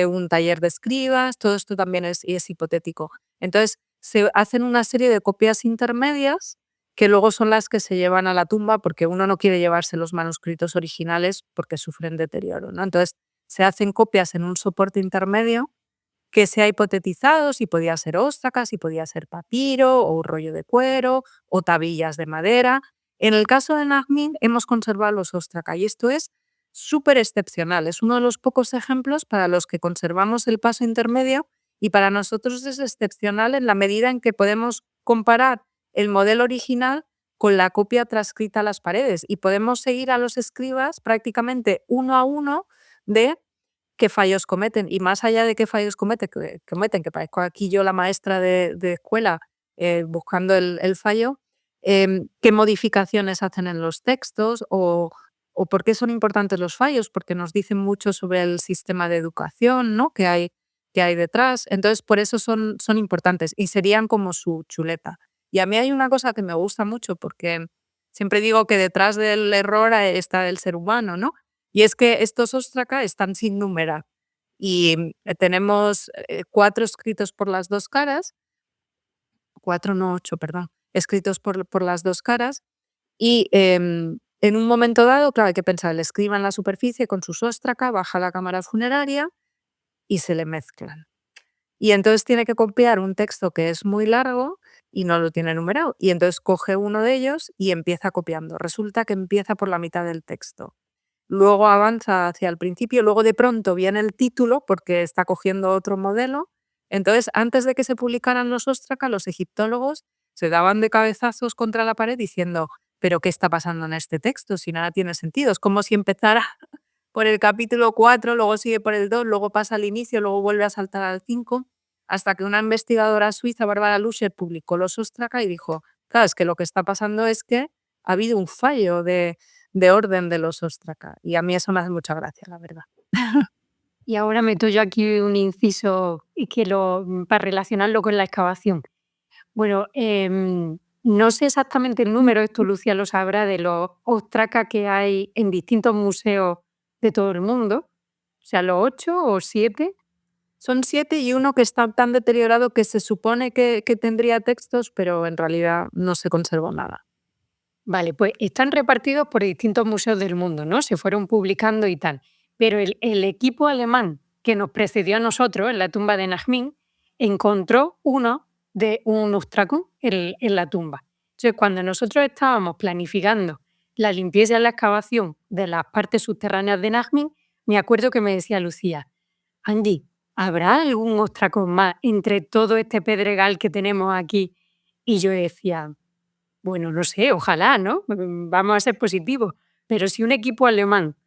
un taller de escribas. Todo esto también es hipotético. Entonces, se hacen una serie de copias intermedias que luego son las que se llevan a la tumba porque uno no quiere llevarse los manuscritos originales porque sufren deterioro, ¿no? Entonces, se hacen copias en un soporte intermedio que se ha hipotetizado si podía ser óstraca, si podía ser papiro o un rollo de cuero o tabillas de madera. En el caso de Najmin hemos conservado los óstraca y esto es súper excepcional. Es uno de los pocos ejemplos para los que conservamos el paso intermedio y para nosotros es excepcional en la medida en que podemos comparar el modelo original con la copia transcrita a las paredes y podemos seguir a los escribas prácticamente uno a uno de qué fallos cometen. Y más allá de qué fallos cometen, que parezco aquí yo la maestra de escuela buscando el fallo, qué modificaciones hacen en los textos o por qué son importantes los fallos, porque nos dicen mucho sobre el sistema de educación, ¿no? que hay detrás. Entonces, por eso son importantes y serían como su chuleta. Y a mí hay una cosa que me gusta mucho porque siempre digo que detrás del error está el ser humano, ¿no? Y es que estos óstraca están sin numerar y tenemos 4 escritos por las 2 caras, 4 no 8, perdón, escritos por las 2 caras y, en un momento dado, claro, hay que pensar, el escriba en la superficie con sus óstraca, baja a la cámara funeraria y se le mezclan. Y entonces tiene que copiar un texto que es muy largo y no lo tiene numerado. Y entonces coge uno de ellos y empieza copiando. Resulta que empieza por la mitad del texto. Luego avanza hacia el principio, luego de pronto viene el título porque está cogiendo otro modelo. Entonces, antes de que se publicaran los óstraca, los egiptólogos se daban de cabezazos contra la pared diciendo, pero ¿qué está pasando en este texto? Si nada tiene sentido. Es como si empezara por el capítulo 4, luego sigue por el 2, luego pasa al inicio, luego vuelve a saltar al 5, hasta que una investigadora suiza, Bárbara Luscher, publicó los óstraca y dijo, claro, es que lo que está pasando es que ha habido un fallo de orden de los óstraca. Y a mí eso me hace mucha gracia, la verdad. Y ahora meto yo aquí un inciso y para relacionarlo con la excavación. Bueno, no sé exactamente el número, esto Lucia lo sabrá, de los ostracas que hay en distintos museos de todo el mundo. O sea, los 8 o 7. Son 7 y uno que está tan deteriorado que se supone que tendría textos, pero en realidad no se conservó nada. Vale, pues están repartidos por distintos museos del mundo, ¿no? Se fueron publicando y tal. Pero el equipo alemán que nos precedió a nosotros en la tumba de Najmin encontró uno de un ostracón en la tumba. Entonces, cuando nosotros estábamos planificando la limpieza y la excavación de las partes subterráneas de Najmin, me acuerdo que me decía Lucía, Angie, ¿habrá algún ostracón más entre todo este pedregal que tenemos aquí? Y yo decía, bueno, no sé, ojalá, ¿no? Vamos a ser positivos. Pero si un equipo alemán,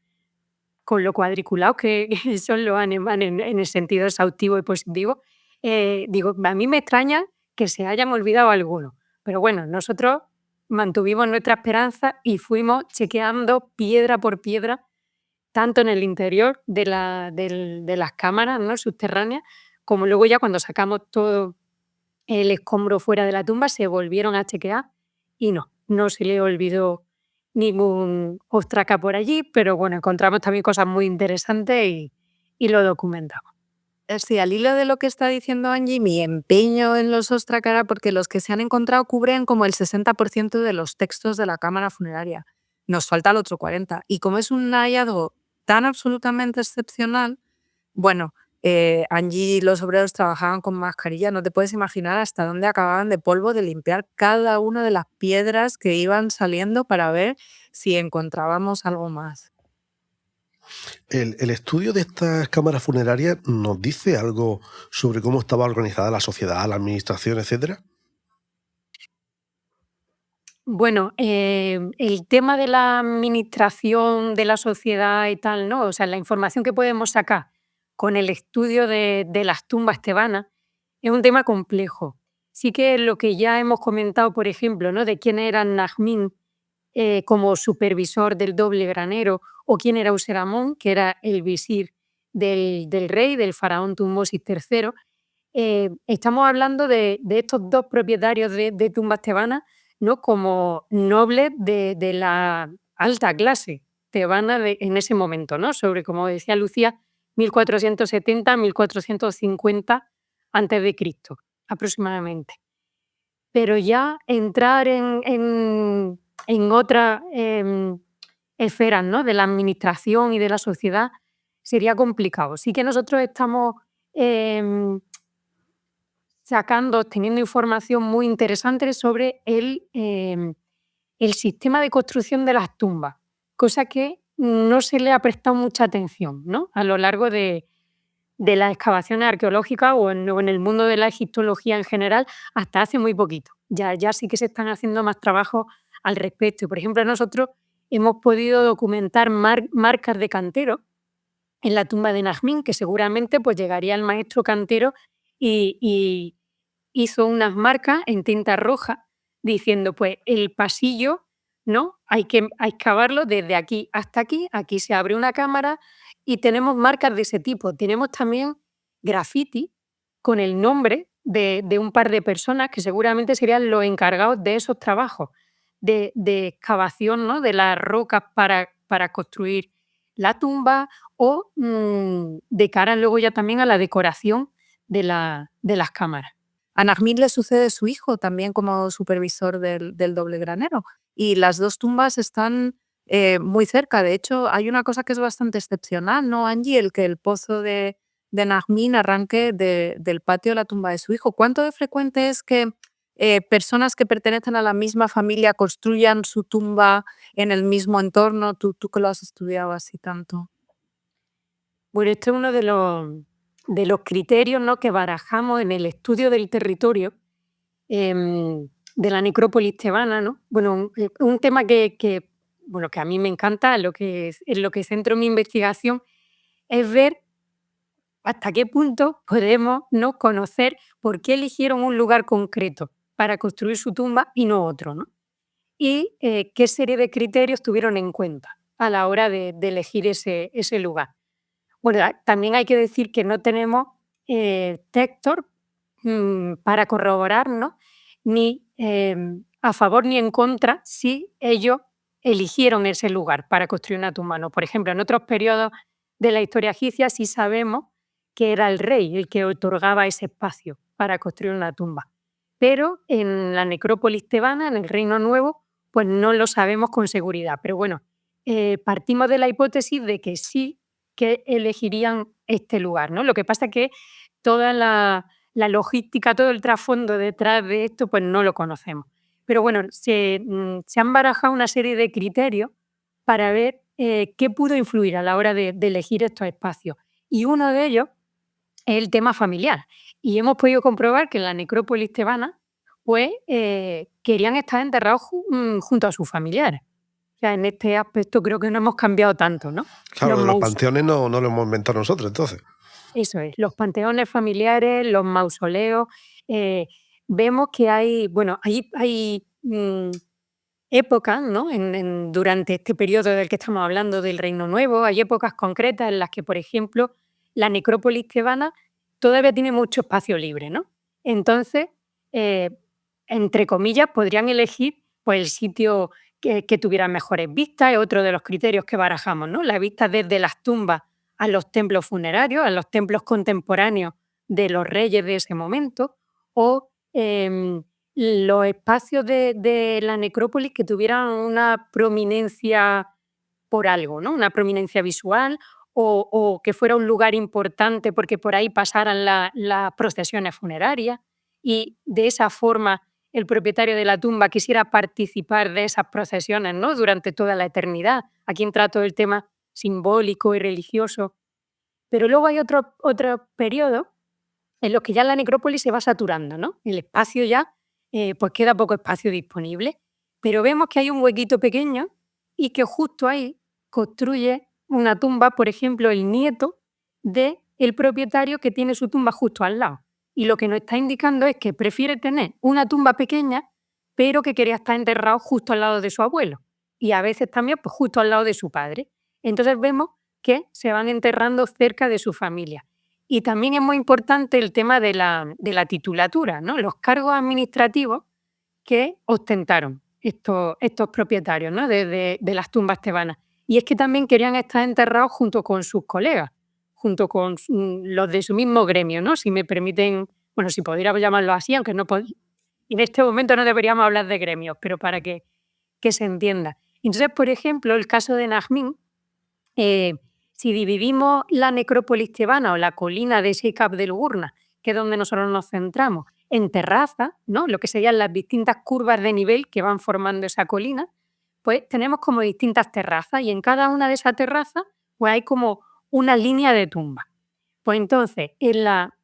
con lo cuadriculados que son los alemanes en el sentido exhaustivo y positivo, digo, a mí me extraña que se hayan olvidado algunos. Pero bueno, nosotros mantuvimos nuestra esperanza y fuimos chequeando piedra por piedra, tanto en el interior de las cámaras, ¿no?, subterráneas, como luego ya cuando sacamos todo el escombro fuera de la tumba, se volvieron a chequear y no se le olvidó ningún ostraca por allí, pero bueno, encontramos también cosas muy interesantes y lo documentamos. Sí, al hilo de lo que está diciendo Angie, mi empeño en los Ostraca era porque los que se han encontrado cubren como el 60% de los textos de la cámara funeraria. Nos falta el otro 40%. Y como es un hallazgo tan absolutamente excepcional, bueno, Angie y los obreros trabajaban con mascarilla. No te puedes imaginar hasta dónde acababan de polvo de limpiar cada una de las piedras que iban saliendo para ver si encontrábamos algo más. El estudio de estas cámaras funerarias nos dice algo sobre cómo estaba organizada la sociedad, la administración, etcétera. Bueno, el tema de la administración de la sociedad y tal, ¿no? O sea, la información que podemos sacar con el estudio de las tumbas tebanas es un tema complejo. Sí que lo que ya hemos comentado, por ejemplo, ¿no? De quién era Najmín como supervisor del doble granero, o quién era Useramón, que era el visir del rey, del faraón Tutmosis III. Estamos hablando de estos dos propietarios de tumbas tebanas, ¿no? Como nobles de la alta clase tebana en ese momento, ¿no? Sobre, como decía Lucía, 1470-1450 a.C. aproximadamente. Pero ya entrar en otras esferas, ¿no? De la administración y de la sociedad sería complicado. Sí que nosotros estamos teniendo información muy interesante sobre el sistema de construcción de las tumbas, cosa que no se le ha prestado mucha atención, ¿no? A lo largo de las excavaciones arqueológicas o en el mundo de la egiptología en general hasta hace muy poquito. Ya sí que se están haciendo más trabajos al respecto. Por ejemplo, nosotros hemos podido documentar marcas de cantero en la tumba de Najmín, que seguramente pues, llegaría el maestro cantero y hizo unas marcas en tinta roja diciendo, pues el pasillo, ¿no? Hay que excavarlo desde aquí hasta aquí se abre una cámara y tenemos marcas de ese tipo. Tenemos también graffiti con el nombre de un par de personas que seguramente serían los encargados de esos trabajos de excavación, ¿no? De las rocas para construir la tumba o de cara luego ya también a la decoración de las cámaras. A Najmín le sucede su hijo también como supervisor del doble granero. Y las dos tumbas están muy cerca. De hecho, hay una cosa que es bastante excepcional, ¿no, Angie? El que el pozo de Najmín arranque del patio de la tumba de su hijo. ¿Cuánto de frecuente es que personas que pertenecen a la misma familia construyan su tumba en el mismo entorno? Tú que lo has estudiado así tanto. Bueno, este es uno de los criterios, ¿no? Que barajamos en el estudio del territorio de la necrópolis tebana, ¿no? Bueno, un tema que a mí me encanta, en lo que centro mi investigación, es ver hasta qué punto podemos, ¿no? Conocer por qué eligieron un lugar concreto para construir su tumba y no otro, ¿no? Y qué serie de criterios tuvieron en cuenta a la hora de elegir ese lugar. Bueno, también hay que decir que no tenemos textos para corroborarnos ni a favor ni en contra si ellos eligieron ese lugar para construir una tumba. ¿No? Por ejemplo, en otros periodos de la historia egipcia sí sabemos que era el rey el que otorgaba ese espacio para construir una tumba. Pero en la necrópolis tebana, en el Reino Nuevo, pues no lo sabemos con seguridad. Pero bueno, partimos de la hipótesis de que sí que elegirían este lugar, ¿no? Lo que pasa es que toda la logística, todo el trasfondo detrás de esto, pues no lo conocemos. Pero bueno, se han barajado una serie de criterios para ver qué pudo influir a la hora de elegir estos espacios. Y uno de ellos es el tema familiar. Y hemos podido comprobar que en la necrópolis tebana, pues querían estar enterrados junto a sus familiares. O sea, en este aspecto creo que no hemos cambiado tanto, ¿no? Claro, los panteones no lo hemos inventado nosotros, entonces. Eso es, los panteones familiares, los mausoleos. Vemos que hay épocas, ¿no? Durante este periodo del que estamos hablando del Reino Nuevo, hay épocas concretas en las que, por ejemplo, la necrópolis tebana todavía tiene mucho espacio libre, ¿no? Entonces, entre comillas, podrían elegir pues, el sitio que tuviera mejores vistas, es otro de los criterios que barajamos, ¿no? La vista desde las tumbas a los templos funerarios, a los templos contemporáneos de los reyes de ese momento, o los espacios de la necrópolis que tuvieran una prominencia por algo, ¿no? Una prominencia visual o que fuera un lugar importante porque por ahí pasaran las procesiones funerarias y de esa forma el propietario de la tumba quisiera participar de esas procesiones, ¿no? Durante toda la eternidad. Aquí entra todo el tema simbólico y religioso. Pero luego hay otro periodo en los que ya la necrópolis se va saturando, ¿no? El espacio ya, pues queda poco espacio disponible, pero vemos que hay un huequito pequeño y que justo ahí construye una tumba, por ejemplo, el nieto del propietario que tiene su tumba justo al lado. Y lo que nos está indicando es que prefiere tener una tumba pequeña, pero que quería estar enterrado justo al lado de su abuelo. Y a veces también pues, justo al lado de su padre. Entonces vemos que se van enterrando cerca de su familia. Y también es muy importante el tema de la titulatura, ¿no? Los cargos administrativos que ostentaron estos propietarios, ¿no? de las tumbas tebanas. Y es que también querían estar enterrados junto con sus colegas, junto con los de su mismo gremio, ¿no? Si me permiten, bueno, si pudiéramos llamarlo así, aunque no en este momento no deberíamos hablar de gremios, pero para que se entienda. Entonces, por ejemplo, el caso de Najmín, si dividimos la necrópolis tebana o la colina de Sheikh Abdel Gurna, que es donde nosotros nos centramos, en terrazas, ¿no? Lo que serían las distintas curvas de nivel que van formando esa colina, pues tenemos como distintas terrazas y en cada una de esas terrazas pues hay como una línea de tumba. Pues entonces, en la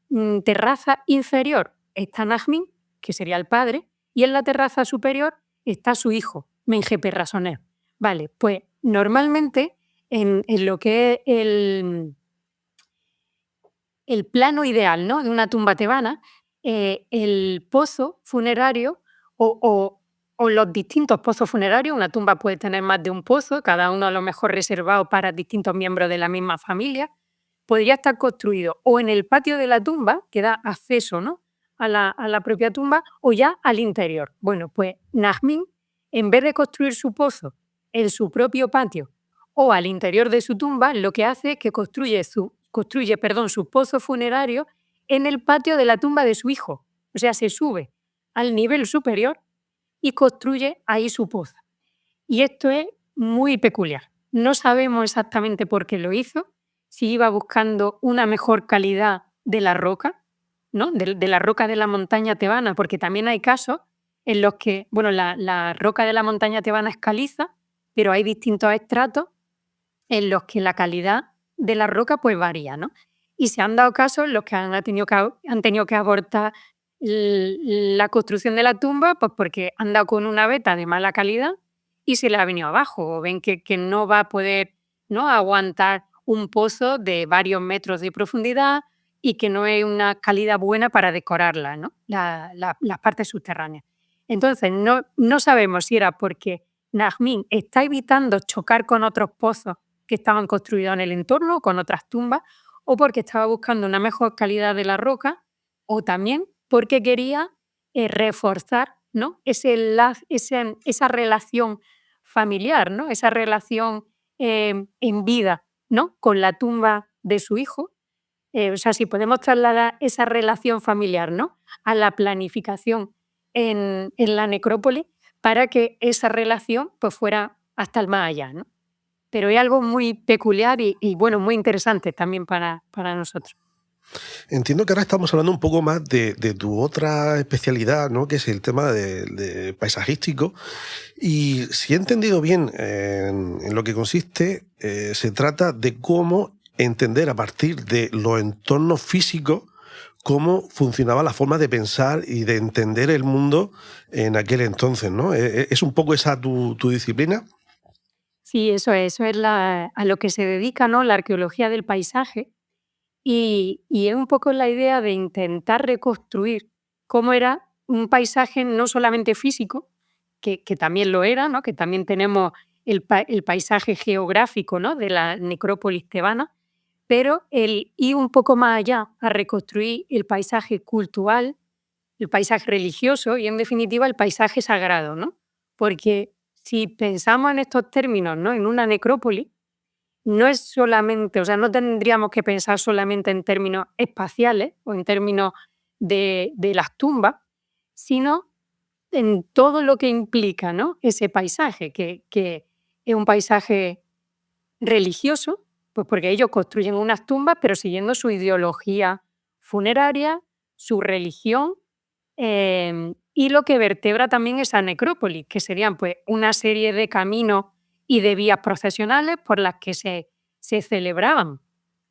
terraza inferior está Najmín, que sería el padre, y en la terraza superior está su hijo, Menjeper Rasoner. Vale, pues normalmente en lo que es el plano ideal, ¿no? de una tumba tebana, el pozo funerario o los distintos pozos funerarios, una tumba puede tener más de un pozo, cada uno a lo mejor reservado para distintos miembros de la misma familia, podría estar construido o en el patio de la tumba, que da acceso, ¿no? a la propia tumba, o ya al interior. Bueno, pues Najmín, en vez de construir su pozo en su propio patio o al interior de su tumba, lo que hace es que construye su pozo funerario en el patio de la tumba de su hijo. O sea, se sube al nivel superior y construye ahí su pozo. Y esto es muy peculiar. No sabemos exactamente por qué lo hizo, si iba buscando una mejor calidad de la roca, ¿no? de la roca de la montaña tebana, porque también hay casos en los que, bueno, la roca de la montaña tebana es caliza, pero hay distintos estratos en los que la calidad de la roca pues varía, ¿no? Y se han dado casos en los que han tenido que abortar la construcción de la tumba pues porque han dado con una veta de mala calidad y se le ha venido abajo, o ven que no va a poder, ¿no? aguantar un pozo de varios metros de profundidad y que no es una calidad buena para decorarla, ¿no? las partes subterráneas. Entonces, no sabemos si era porque Najmín está evitando chocar con otros pozos que estaban construidos en el entorno, con otras tumbas, o porque estaba buscando una mejor calidad de la roca, o también porque quería reforzar, ¿no? esa relación familiar, ¿no? Esa relación en vida, ¿no? con la tumba de su hijo. O sea, si podemos trasladar esa relación familiar, ¿no? a la planificación en la necrópolis para que esa relación pues, fuera hasta el más allá, ¿no? Pero es algo muy peculiar y bueno, muy interesante también para nosotros. Entiendo que ahora estamos hablando un poco más de tu otra especialidad, ¿no? Que es el tema de paisajístico. Y si he entendido bien en lo que consiste, se trata de cómo entender a partir de los entornos físicos cómo funcionaba la forma de pensar y de entender el mundo en aquel entonces, ¿no? ¿Es un poco esa tu disciplina? Sí, eso es a lo que se dedica, ¿no? La arqueología del paisaje. Y es un poco la idea de intentar reconstruir cómo era un paisaje no solamente físico, que también lo era, ¿no? que también tenemos el paisaje geográfico, ¿no? de la necrópolis tebana, pero el ir un poco más allá a reconstruir el paisaje cultural, el paisaje religioso y, en definitiva, el paisaje sagrado, ¿no? Porque si pensamos en estos términos, ¿no? en una necrópolis, no es solamente, o sea, no tendríamos que pensar solamente en términos espaciales o en términos de las tumbas, sino en todo lo que implica, ¿no? Ese paisaje, que es un paisaje religioso, pues porque ellos construyen unas tumbas, pero siguiendo su ideología funeraria, su religión, y lo que vertebra también esa necrópolis, que serían pues una serie de caminos y de vías procesionales por las que se celebraban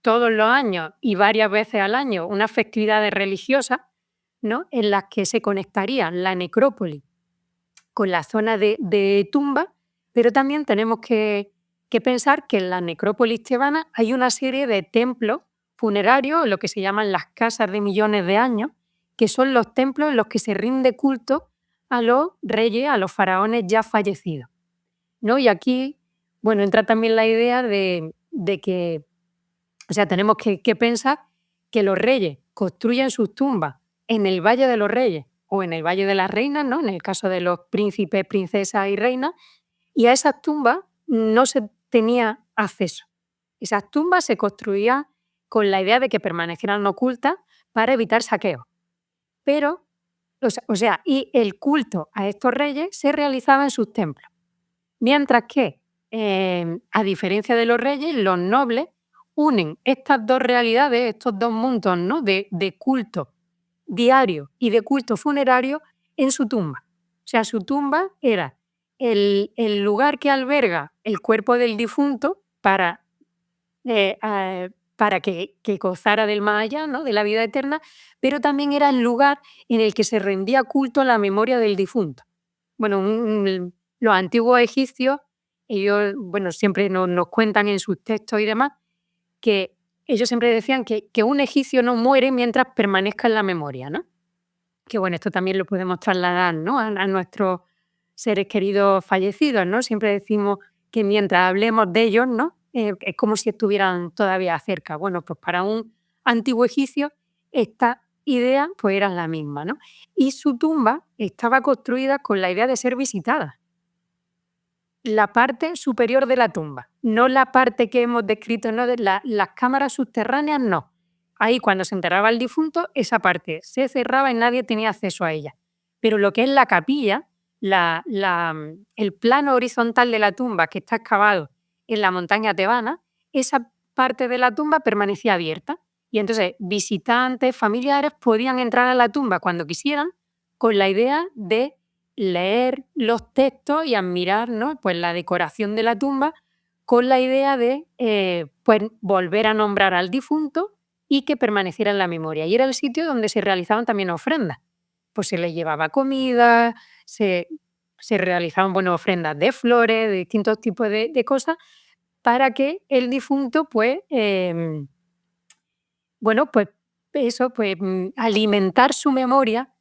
todos los años y varias veces al año unas festividades religiosas, ¿no? En las que se conectaría la necrópolis con la zona de tumba, pero también tenemos que pensar que en la necrópolis tebana hay una serie de templos funerarios, lo que se llaman las casas de millones de años, que son los templos en los que se rinde culto a los reyes, a los faraones ya fallecidos, ¿no? Y aquí, bueno, entra también la idea de que, o sea, tenemos que pensar que los reyes construyen sus tumbas en el Valle de los Reyes o en el Valle de las Reinas, ¿no? En el caso de los príncipes, princesas y reinas, y a esas tumbas no se tenía acceso. Esas tumbas se construían con la idea de que permanecieran ocultas para evitar saqueos. Pero, y el culto a estos reyes se realizaba en sus templos. Mientras que, a diferencia de los reyes, los nobles unen estas dos realidades, estos dos mundos, ¿no? de culto diario y de culto funerario en su tumba. O sea, su tumba era el lugar que alberga el cuerpo del difunto para que gozara del más allá, ¿no? De la vida eterna, pero también era el lugar en el que se rendía culto a la memoria del difunto. Bueno, los antiguos egipcios, ellos, bueno, siempre nos cuentan en sus textos y demás, que ellos siempre decían que un egipcio no muere mientras permanezca en la memoria, ¿no? Que bueno, esto también lo podemos trasladar, ¿no? a nuestros seres queridos fallecidos, ¿no? Siempre decimos que mientras hablemos de ellos, ¿no? Es como si estuvieran todavía cerca. Bueno, pues para un antiguo egipcio esta idea pues era la misma, ¿no? Y su tumba estaba construida con la idea de ser visitada. La parte superior de la tumba, no la parte que hemos descrito, ¿no? De las cámaras subterráneas, no. Ahí cuando se enterraba el difunto, esa parte se cerraba y nadie tenía acceso a ella. Pero lo que es la capilla, el plano horizontal de la tumba que está excavado en la montaña tebana, esa parte de la tumba permanecía abierta. Y entonces visitantes, familiares podían entrar a la tumba cuando quisieran con la idea de leer los textos y admirar, ¿no? Pues la decoración de la tumba con la idea de pues volver a nombrar al difunto y que permaneciera en la memoria. Y era el sitio donde se realizaban también ofrendas. Pues se le llevaba comida, se realizaban ofrendas de flores, de distintos tipos de cosas, para que el difunto, pues, pues eso, pues alimentar su memoria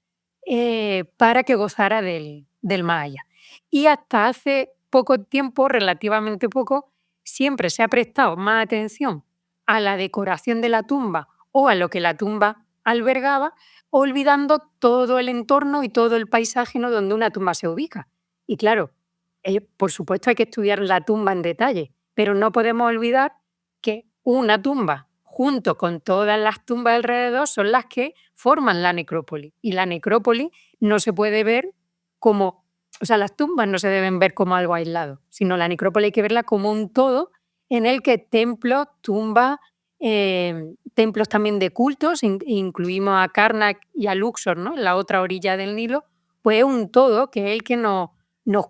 para que gozara del más allá. Y hasta hace poco tiempo, relativamente poco, siempre se ha prestado más atención a la decoración de la tumba o a lo que la tumba albergaba, olvidando todo el entorno y todo el paisaje, ¿no? Donde una tumba se ubica. Y claro, por supuesto hay que estudiar la tumba en detalle, pero no podemos olvidar que una tumba junto con todas las tumbas alrededor son las que forman la necrópolis. Y la necrópolis no se puede ver como, o sea, las tumbas no se deben ver como algo aislado, sino la necrópolis hay que verla como un todo en el que templos, tumbas, templos también de cultos, incluimos a Karnak y a Luxor, ¿no? En la otra orilla del Nilo, pues es un todo que es el que nos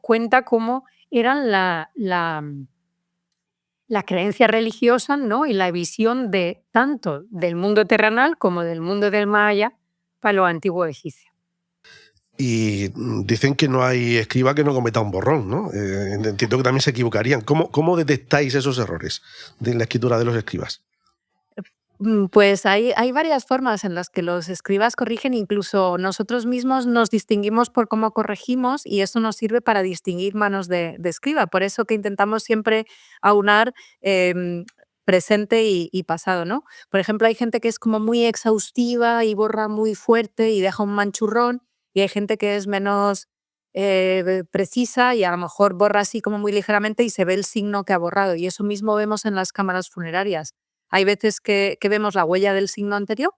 cuenta cómo eran las creencias religiosas, ¿no? Y la visión de tanto del mundo terrenal como del mundo del Maya para los antiguos egipcios. Y dicen que no hay escriba que no cometa un borrón, ¿no? Entiendo que también se equivocarían. ¿Cómo detectáis esos errores de la escritura de los escribas? Pues hay varias formas en las que los escribas corrigen, incluso nosotros mismos nos distinguimos por cómo corregimos y eso nos sirve para distinguir manos de escriba. Por eso que intentamos siempre aunar presente y pasado, ¿no? Por ejemplo, hay gente que es como muy exhaustiva y borra muy fuerte y deja un manchurrón, y hay gente que es menos precisa y a lo mejor borra así como muy ligeramente y se ve el signo que ha borrado. Y eso mismo vemos en las cámaras funerarias. Hay veces que vemos la huella del signo anterior,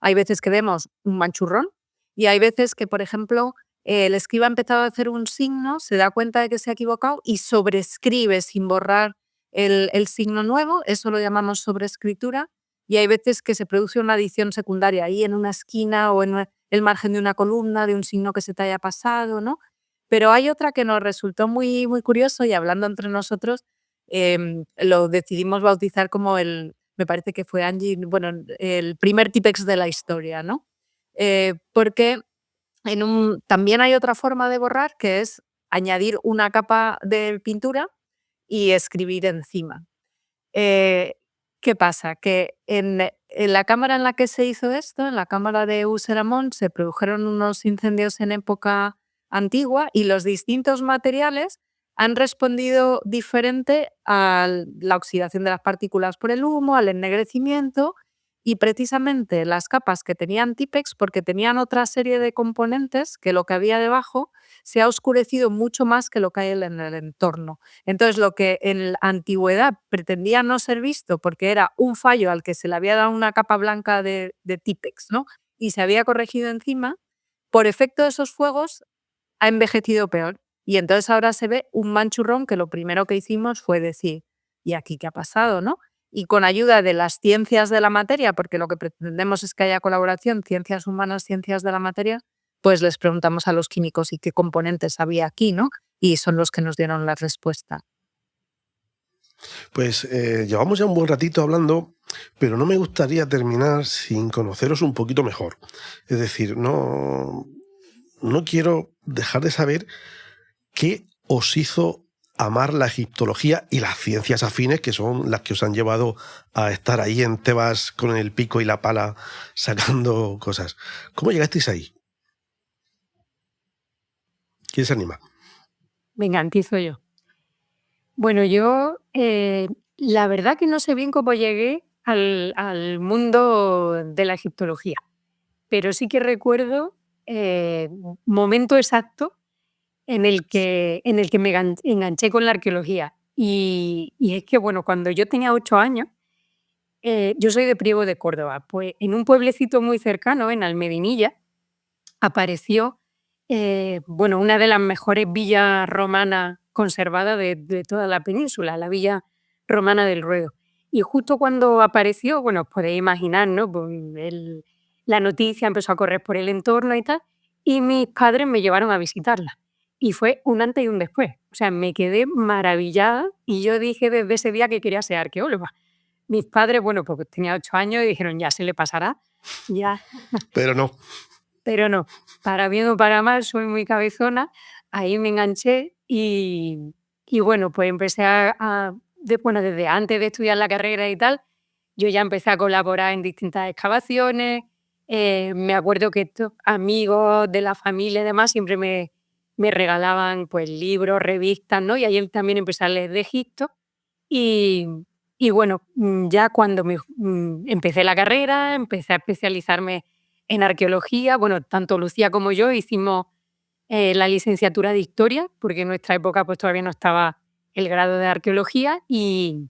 hay veces que vemos un manchurrón y hay veces que, por ejemplo, el escriba ha empezado a hacer un signo, se da cuenta de que se ha equivocado y sobrescribe sin borrar el signo nuevo. Eso lo llamamos sobreescritura. Y hay veces que se produce una adición secundaria ahí en una esquina o en el margen de una columna de un signo que se te haya pasado, ¿no? Pero hay otra que nos resultó muy, muy curioso y hablando entre nosotros, lo decidimos bautizar como me parece que fue Angie, bueno, el primer Tipex de la historia, ¿no? Porque también hay otra forma de borrar que es añadir una capa de pintura y escribir encima. Eh, ¿Qué pasa? Que en la cámara en la que se hizo esto, en la cámara de Useramón, se produjeron unos incendios en época antigua y los distintos materiales han respondido diferente a la oxidación de las partículas por el humo, al ennegrecimiento y precisamente las capas que tenían Tipex, porque tenían otra serie de componentes que lo que había debajo se ha oscurecido mucho más que lo que hay en el entorno. Entonces, lo que en la antigüedad pretendía no ser visto porque era un fallo al que se le había dado una capa blanca de Tipex, ¿no? Y se había corregido encima, por efecto de esos fuegos ha envejecido peor. Y entonces ahora se ve un manchurrón que lo primero que hicimos fue decir, ¿y aquí qué ha pasado, no? Y con ayuda de las ciencias de la materia, porque lo que pretendemos es que haya colaboración, ciencias humanas, ciencias de la materia, pues les preguntamos a los químicos y qué componentes había aquí, ¿no? Y son los que nos dieron la respuesta. Pues llevamos ya un buen ratito hablando, pero no me gustaría terminar sin conoceros un poquito mejor. Es decir, no quiero dejar de saber qué os hizo amar la egiptología y las ciencias afines, que son las que os han llevado a estar ahí en Tebas con el pico y la pala sacando cosas. ¿Cómo llegasteis ahí? ¿Quién se anima? Venga, empiezo yo. Bueno, yo la verdad que no sé bien cómo llegué al mundo de la egiptología, pero sí que recuerdo momento exacto en el que me enganché con la arqueología. Y es que, bueno, cuando yo tenía 8 años, yo soy de Priego de Córdoba, pues en un pueblecito muy cercano, en Almedinilla, apareció bueno, una de las mejores villas romanas conservadas de toda la península, la villa romana del Ruedo. Y justo cuando apareció, bueno, os podéis imaginar, ¿no? Pues la noticia empezó a correr por el entorno y tal, y mis padres me llevaron a visitarla. Y fue un antes y un después. O sea, me quedé maravillada y yo dije desde ese día que quería ser arqueóloga. Mis padres, bueno, porque tenía 8 años y dijeron, ya se le pasará, ya. Pero no. Pero no, para bien o para mal, soy muy cabezona, ahí me enganché y bueno, pues empecé bueno, desde antes de estudiar la carrera y tal, yo ya empecé a colaborar en distintas excavaciones, me acuerdo que estos amigos de la familia y demás siempre me regalaban pues libros, revistas, ¿no? Y ahí también empecé a leer de Egipto y, y bueno, ya cuando empecé la carrera, empecé a especializarme en arqueología. Bueno, tanto Lucía como yo hicimos la licenciatura de Historia, porque en nuestra época pues todavía no estaba el grado de arqueología y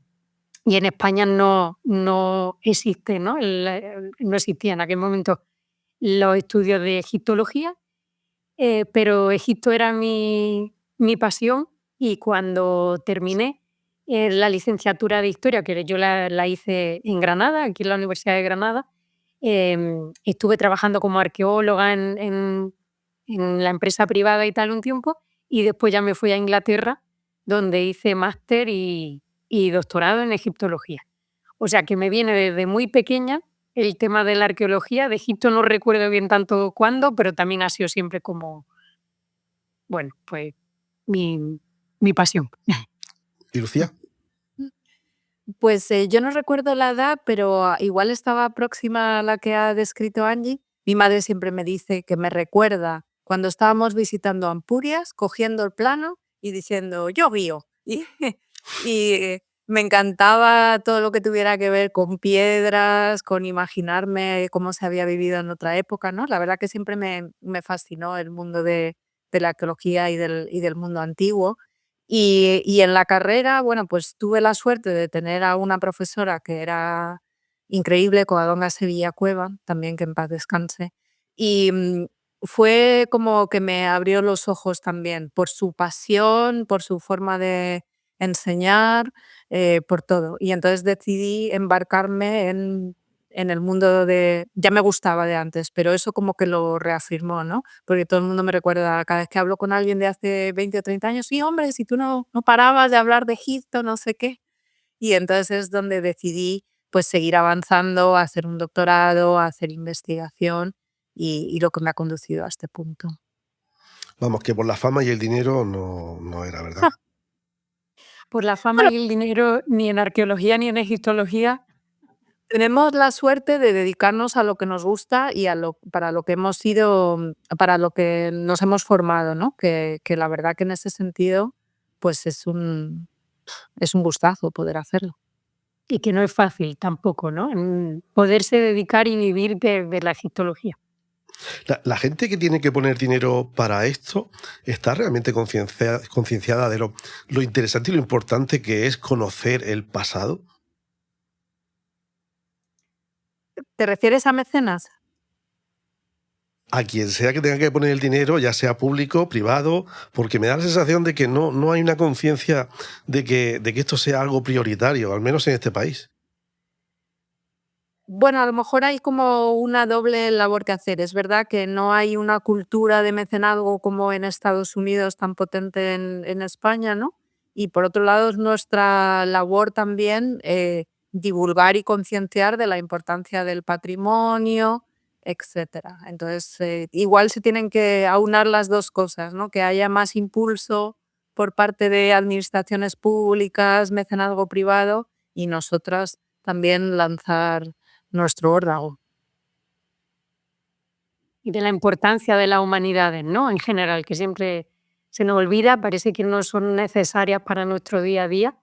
en España no existe, ¿no? No existía en aquel momento los estudios de egiptología, pero Egipto era mi pasión y cuando terminé la licenciatura de Historia, que yo la hice en Granada, aquí en la Universidad de Granada, estuve trabajando como arqueóloga en la empresa privada y tal un tiempo y después ya me fui a Inglaterra donde hice máster y doctorado en egiptología. O sea que me viene desde muy pequeña el tema de la arqueología. De Egipto no recuerdo bien tanto cuándo, pero también ha sido siempre como, bueno, pues mi pasión. ¿Y Lucía? Pues yo no recuerdo la edad, pero igual estaba próxima a la que ha descrito Angie. Mi madre siempre me dice que me recuerda cuando estábamos visitando Ampurias, cogiendo el plano y diciendo, yo guío. Y me encantaba todo lo que tuviera que ver con piedras, con imaginarme cómo se había vivido en otra época, ¿no? La verdad que siempre me fascinó el mundo de de la arqueología y del mundo antiguo. Y en la carrera, bueno, pues tuve la suerte de tener a una profesora que era increíble, Covadonga Sevilla Cueva, también que en paz descanse. Y fue como que me abrió los ojos también por su pasión, por su forma de enseñar, por todo. Y entonces decidí embarcarme en el mundo de... Ya me gustaba de antes, pero eso como que lo reafirmó, ¿no? Porque todo el mundo me recuerda, cada vez que hablo con alguien de hace 20 o 30 años, sí, hombre, si tú no parabas de hablar de Egipto, no sé qué. Y entonces es donde decidí pues seguir avanzando, a hacer un doctorado, a hacer investigación y lo que me ha conducido a este punto. Vamos, que por la fama y el dinero no era, ¿verdad? Por la fama Bueno, y el dinero, ni en arqueología ni en egiptología. tenemos la suerte de dedicarnos a lo que nos gusta y para lo que hemos sido, para lo que nos hemos formado, ¿no? Que la verdad que en ese sentido, pues es un gustazo poder hacerlo. Y que no es fácil tampoco, ¿no? Poderse dedicar y vivir de la egiptología. La gente que tiene que poner dinero para esto está realmente concienciada de lo interesante y lo importante que es conocer el pasado. ¿Te refieres a mecenas? A quien sea que tenga que poner el dinero, ya sea público, privado, porque me da la sensación de que no hay una conciencia de que esto sea algo prioritario, al menos en este país. Bueno, a lo mejor hay como una doble labor que hacer. Es verdad que no hay una cultura de mecenazgo como en Estados Unidos tan potente en España, ¿no? Y por otro lado es nuestra labor también divulgar y concienciar de la importancia del patrimonio, etcétera. Entonces, igual se tienen que aunar las dos cosas, ¿no? Que haya más impulso por parte de administraciones públicas, mecenazgo privado y nosotras también lanzar nuestro órdago. Y de la importancia de las humanidades, ¿no? En general, que siempre se nos olvida, parece que no son necesarias para nuestro día a día.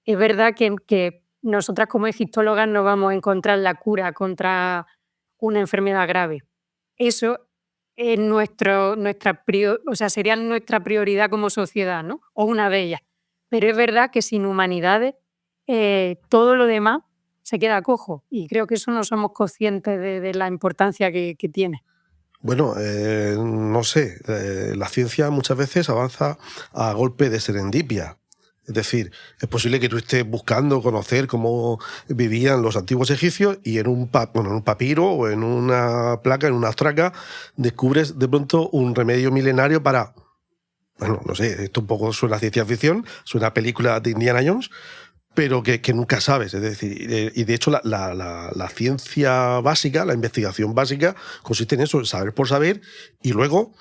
Es verdad que nosotras como egiptólogas no vamos a encontrar la cura contra una enfermedad grave. Eso es o sea, sería nuestra prioridad como sociedad, ¿no? O una de ellas. Pero es verdad que sin humanidades todo lo demás se queda cojo y creo que eso no somos conscientes de la importancia que tiene. Bueno, no sé, la ciencia muchas veces avanza a golpe de serendipia. Es decir, es posible que tú estés buscando conocer cómo vivían los antiguos egipcios y en un papiro o en una placa, en una ostraca, descubres de pronto un remedio milenario para, bueno, no sé, esto un poco suena a ciencia ficción, suena a película de Indiana Jones, pero que nunca sabes. Es decir, y de hecho la ciencia básica, la investigación básica, consiste en eso, en saber por saber, y luego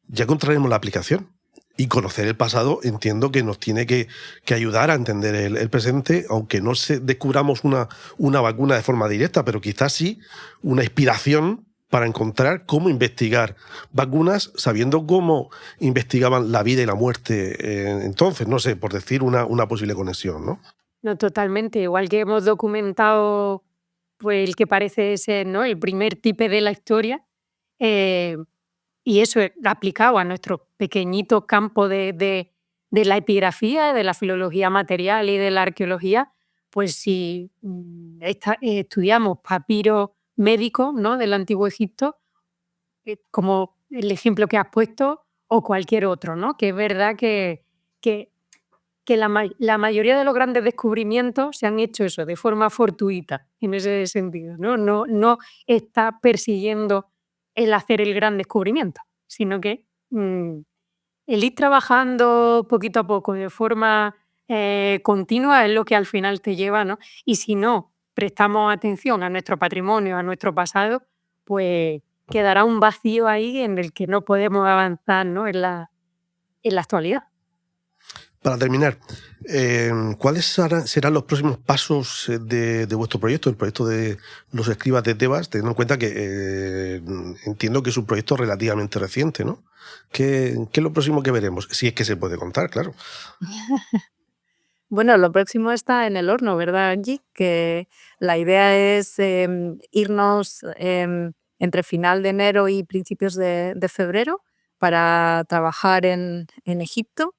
ya encontraremos la aplicación. Y conocer el pasado entiendo que nos tiene que ayudar a entender el presente, aunque no descubramos una vacuna de forma directa, pero quizás sí una inspiración para encontrar cómo investigar vacunas sabiendo cómo investigaban la vida y la muerte entonces, no sé, por decir una posible conexión, ¿no? No, totalmente. Igual que hemos documentado pues, el que parece ser, ¿no?, el primer tipe de la historia, eh, y eso aplicado a nuestro pequeñito campo de la epigrafía, de la filología material y de la arqueología, pues si estudiamos papiros médicos, ¿no?, del Antiguo Egipto, como el ejemplo que has puesto, o cualquier otro, ¿no? Que es verdad que que la mayoría de los grandes descubrimientos se han hecho eso, de forma fortuita, en ese sentido, ¿no? No está persiguiendo el hacer el gran descubrimiento, sino que el ir trabajando poquito a poco, de forma continua, es lo que al final te lleva, ¿no? Y si no prestamos atención a nuestro patrimonio, a nuestro pasado, pues quedará un vacío ahí en el que no podemos avanzar, ¿no?, en la actualidad. Para terminar, ¿cuáles serán los próximos pasos de vuestro proyecto, el proyecto de los escribas de Tebas, teniendo en cuenta que entiendo que es un proyecto relativamente reciente, ¿no? ¿Qué es lo próximo que veremos? Si es que se puede contar, claro. Bueno, lo próximo está en el horno, ¿verdad, Angie? Que la idea es irnos entre final de enero y principios de febrero para trabajar en Egipto.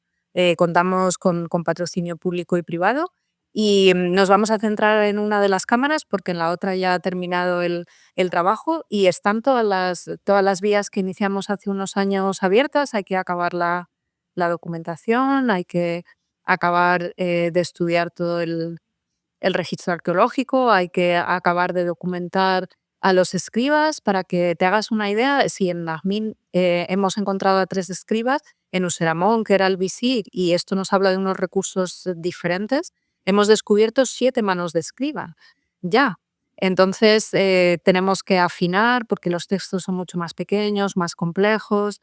Contamos con patrocinio público y privado y nos vamos a centrar en una de las cámaras porque en la otra ya ha terminado el trabajo y están todas las vías que iniciamos hace unos años abiertas. Hay que acabar la documentación, hay que acabar de estudiar todo el registro arqueológico, hay que acabar de documentar a los escribas. Para que te hagas una idea, si en Najmín hemos encontrado a 3 escribas, en Useramón, que era el visir, y esto nos habla de unos recursos diferentes, hemos descubierto 7 manos de escriba, ya. Entonces, tenemos que afinar porque los textos son mucho más pequeños, más complejos,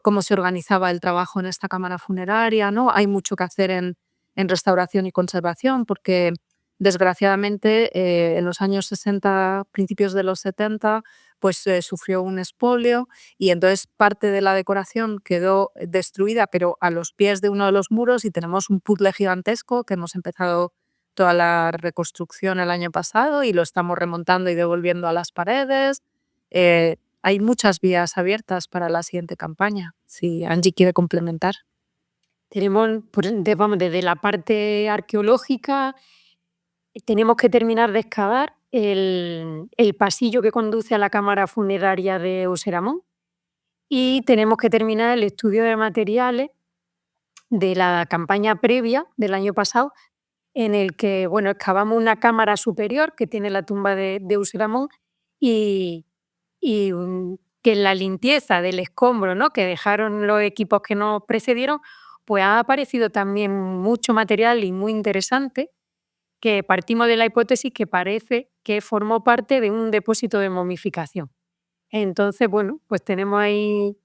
cómo se organizaba el trabajo en esta cámara funeraria, ¿no? Hay mucho que hacer en restauración y conservación, porque desgraciadamente en los años 60, principios de los 70, pues sufrió un expolio y entonces parte de la decoración quedó destruida, pero a los pies de uno de los muros, y tenemos un puzzle gigantesco que hemos empezado toda la reconstrucción el año pasado y lo estamos remontando y devolviendo a las paredes. Hay muchas vías abiertas para la siguiente campaña, si Angie quiere complementar. Tenemos, vamos, desde la parte arqueológica, tenemos que terminar de excavar el pasillo que conduce a la cámara funeraria de Useramón y tenemos que terminar el estudio de materiales de la campaña previa del año pasado, en el que excavamos una cámara superior que tiene la tumba de Useramón y que en la limpieza del escombro, ¿no?, que dejaron los equipos que nos precedieron, pues ha aparecido también mucho material y muy interesante, que partimos de la hipótesis que parece que formó parte de un depósito de momificación. Entonces, pues tenemos ahí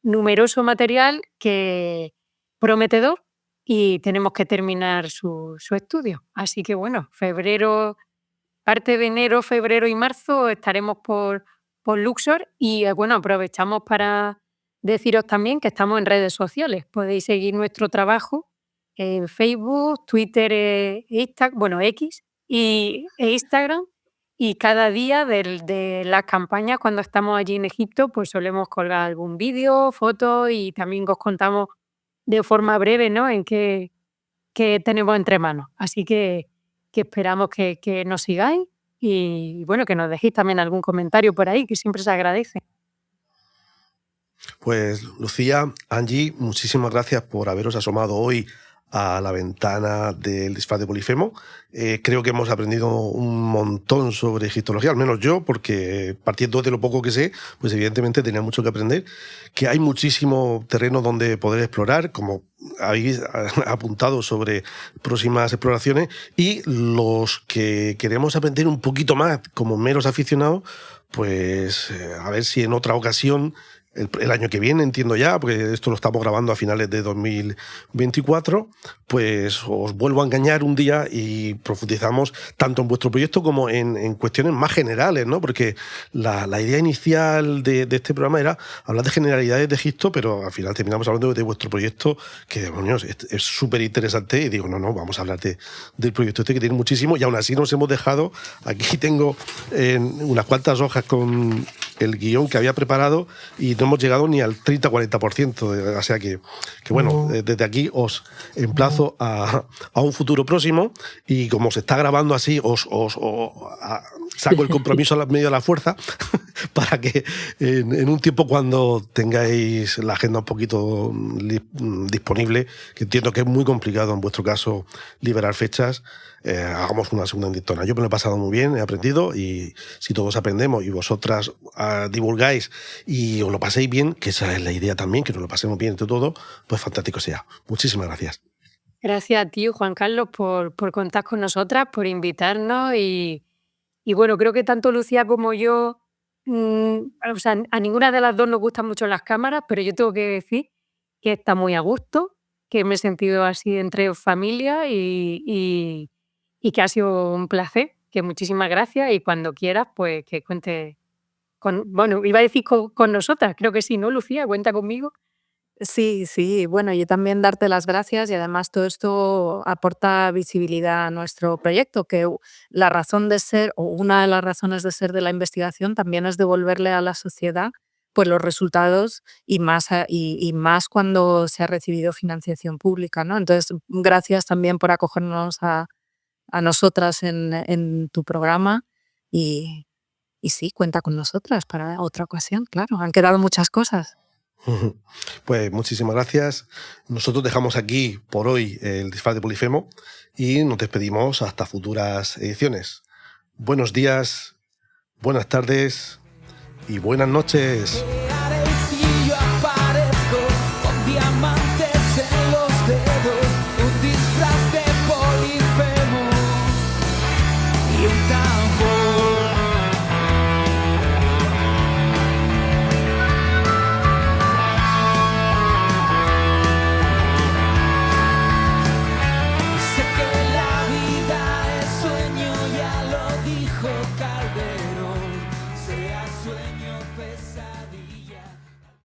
numeroso material que prometedor y tenemos que terminar su estudio. Así que febrero, parte de enero, febrero y marzo estaremos por Luxor y aprovechamos para deciros también que estamos en redes sociales. Podéis seguir nuestro trabajo en Facebook, Twitter, X e Instagram, y cada día de las campañas, cuando estamos allí en Egipto, pues solemos colgar algún vídeo, fotos y también os contamos de forma breve, ¿no?, en qué tenemos entre manos. Así que esperamos que nos sigáis y que nos dejéis también algún comentario por ahí, que siempre se agradece. Pues Lucía, Angie, muchísimas gracias por haberos asomado hoy a la ventana del disfraz de Polifemo. Creo que hemos aprendido un montón sobre egiptología, al menos yo, porque partiendo de lo poco que sé, pues evidentemente tenía mucho que aprender, que hay muchísimo terreno donde poder explorar, como habéis apuntado sobre próximas exploraciones, y los que queremos aprender un poquito más como meros aficionados, pues a ver si en otra ocasión, el año que viene, entiendo ya, porque esto lo estamos grabando a finales de 2024, pues os vuelvo a engañar un día y profundizamos tanto en vuestro proyecto como en cuestiones más generales, ¿no? Porque la idea inicial de este programa era hablar de generalidades de Egipto, pero al final terminamos hablando de vuestro proyecto, que, demonios, es súper interesante, y digo, no, vamos a hablar del proyecto este, que tiene muchísimo, y aún así nos hemos dejado, aquí tengo unas cuantas hojas con el guión que había preparado y no hemos llegado ni al 30-40%, o sea que desde aquí os emplazo a un futuro próximo, y como se está grabando así, saco el compromiso medio de la fuerza para que en un tiempo, cuando tengáis la agenda un poquito disponible, que entiendo que es muy complicado en vuestro caso liberar fechas, hagamos una segunda indictona. Yo me lo he pasado muy bien, he aprendido, y si todos aprendemos y vosotras divulgáis y os lo paséis bien, que esa es la idea también, que nos lo pasemos bien entre todos, pues fantástico sea. Muchísimas gracias. Gracias a ti, Juan Carlos, por contar con nosotras, por invitarnos y creo que tanto Lucía como yo, a ninguna de las dos nos gustan mucho las cámaras, pero yo tengo que decir que está muy a gusto, que me he sentido así entre familia y que ha sido un placer, que muchísimas gracias, y cuando quieras, pues que cuentes iba a decir con nosotras, creo que sí, ¿no, Lucía? Cuenta conmigo. Sí, yo también darte las gracias, y además todo esto aporta visibilidad a nuestro proyecto, que la razón de ser, o una de las razones de ser de la investigación, también es devolverle a la sociedad pues los resultados y más cuando se ha recibido financiación pública, ¿no? Entonces, gracias también por acogernos a nosotras en tu programa y sí, cuenta con nosotras para otra ocasión, claro. Han quedado muchas cosas. Pues muchísimas gracias. Nosotros dejamos aquí por hoy el disfraz de Polifemo y nos despedimos hasta futuras ediciones. Buenos días, buenas tardes y buenas noches. Y yo aparezco con diamantes en los dedos, un disfraz de Polifemo y un tambor. Sé que la vida es sueño, ya lo dijo Calderón, sea sueño, pesadilla.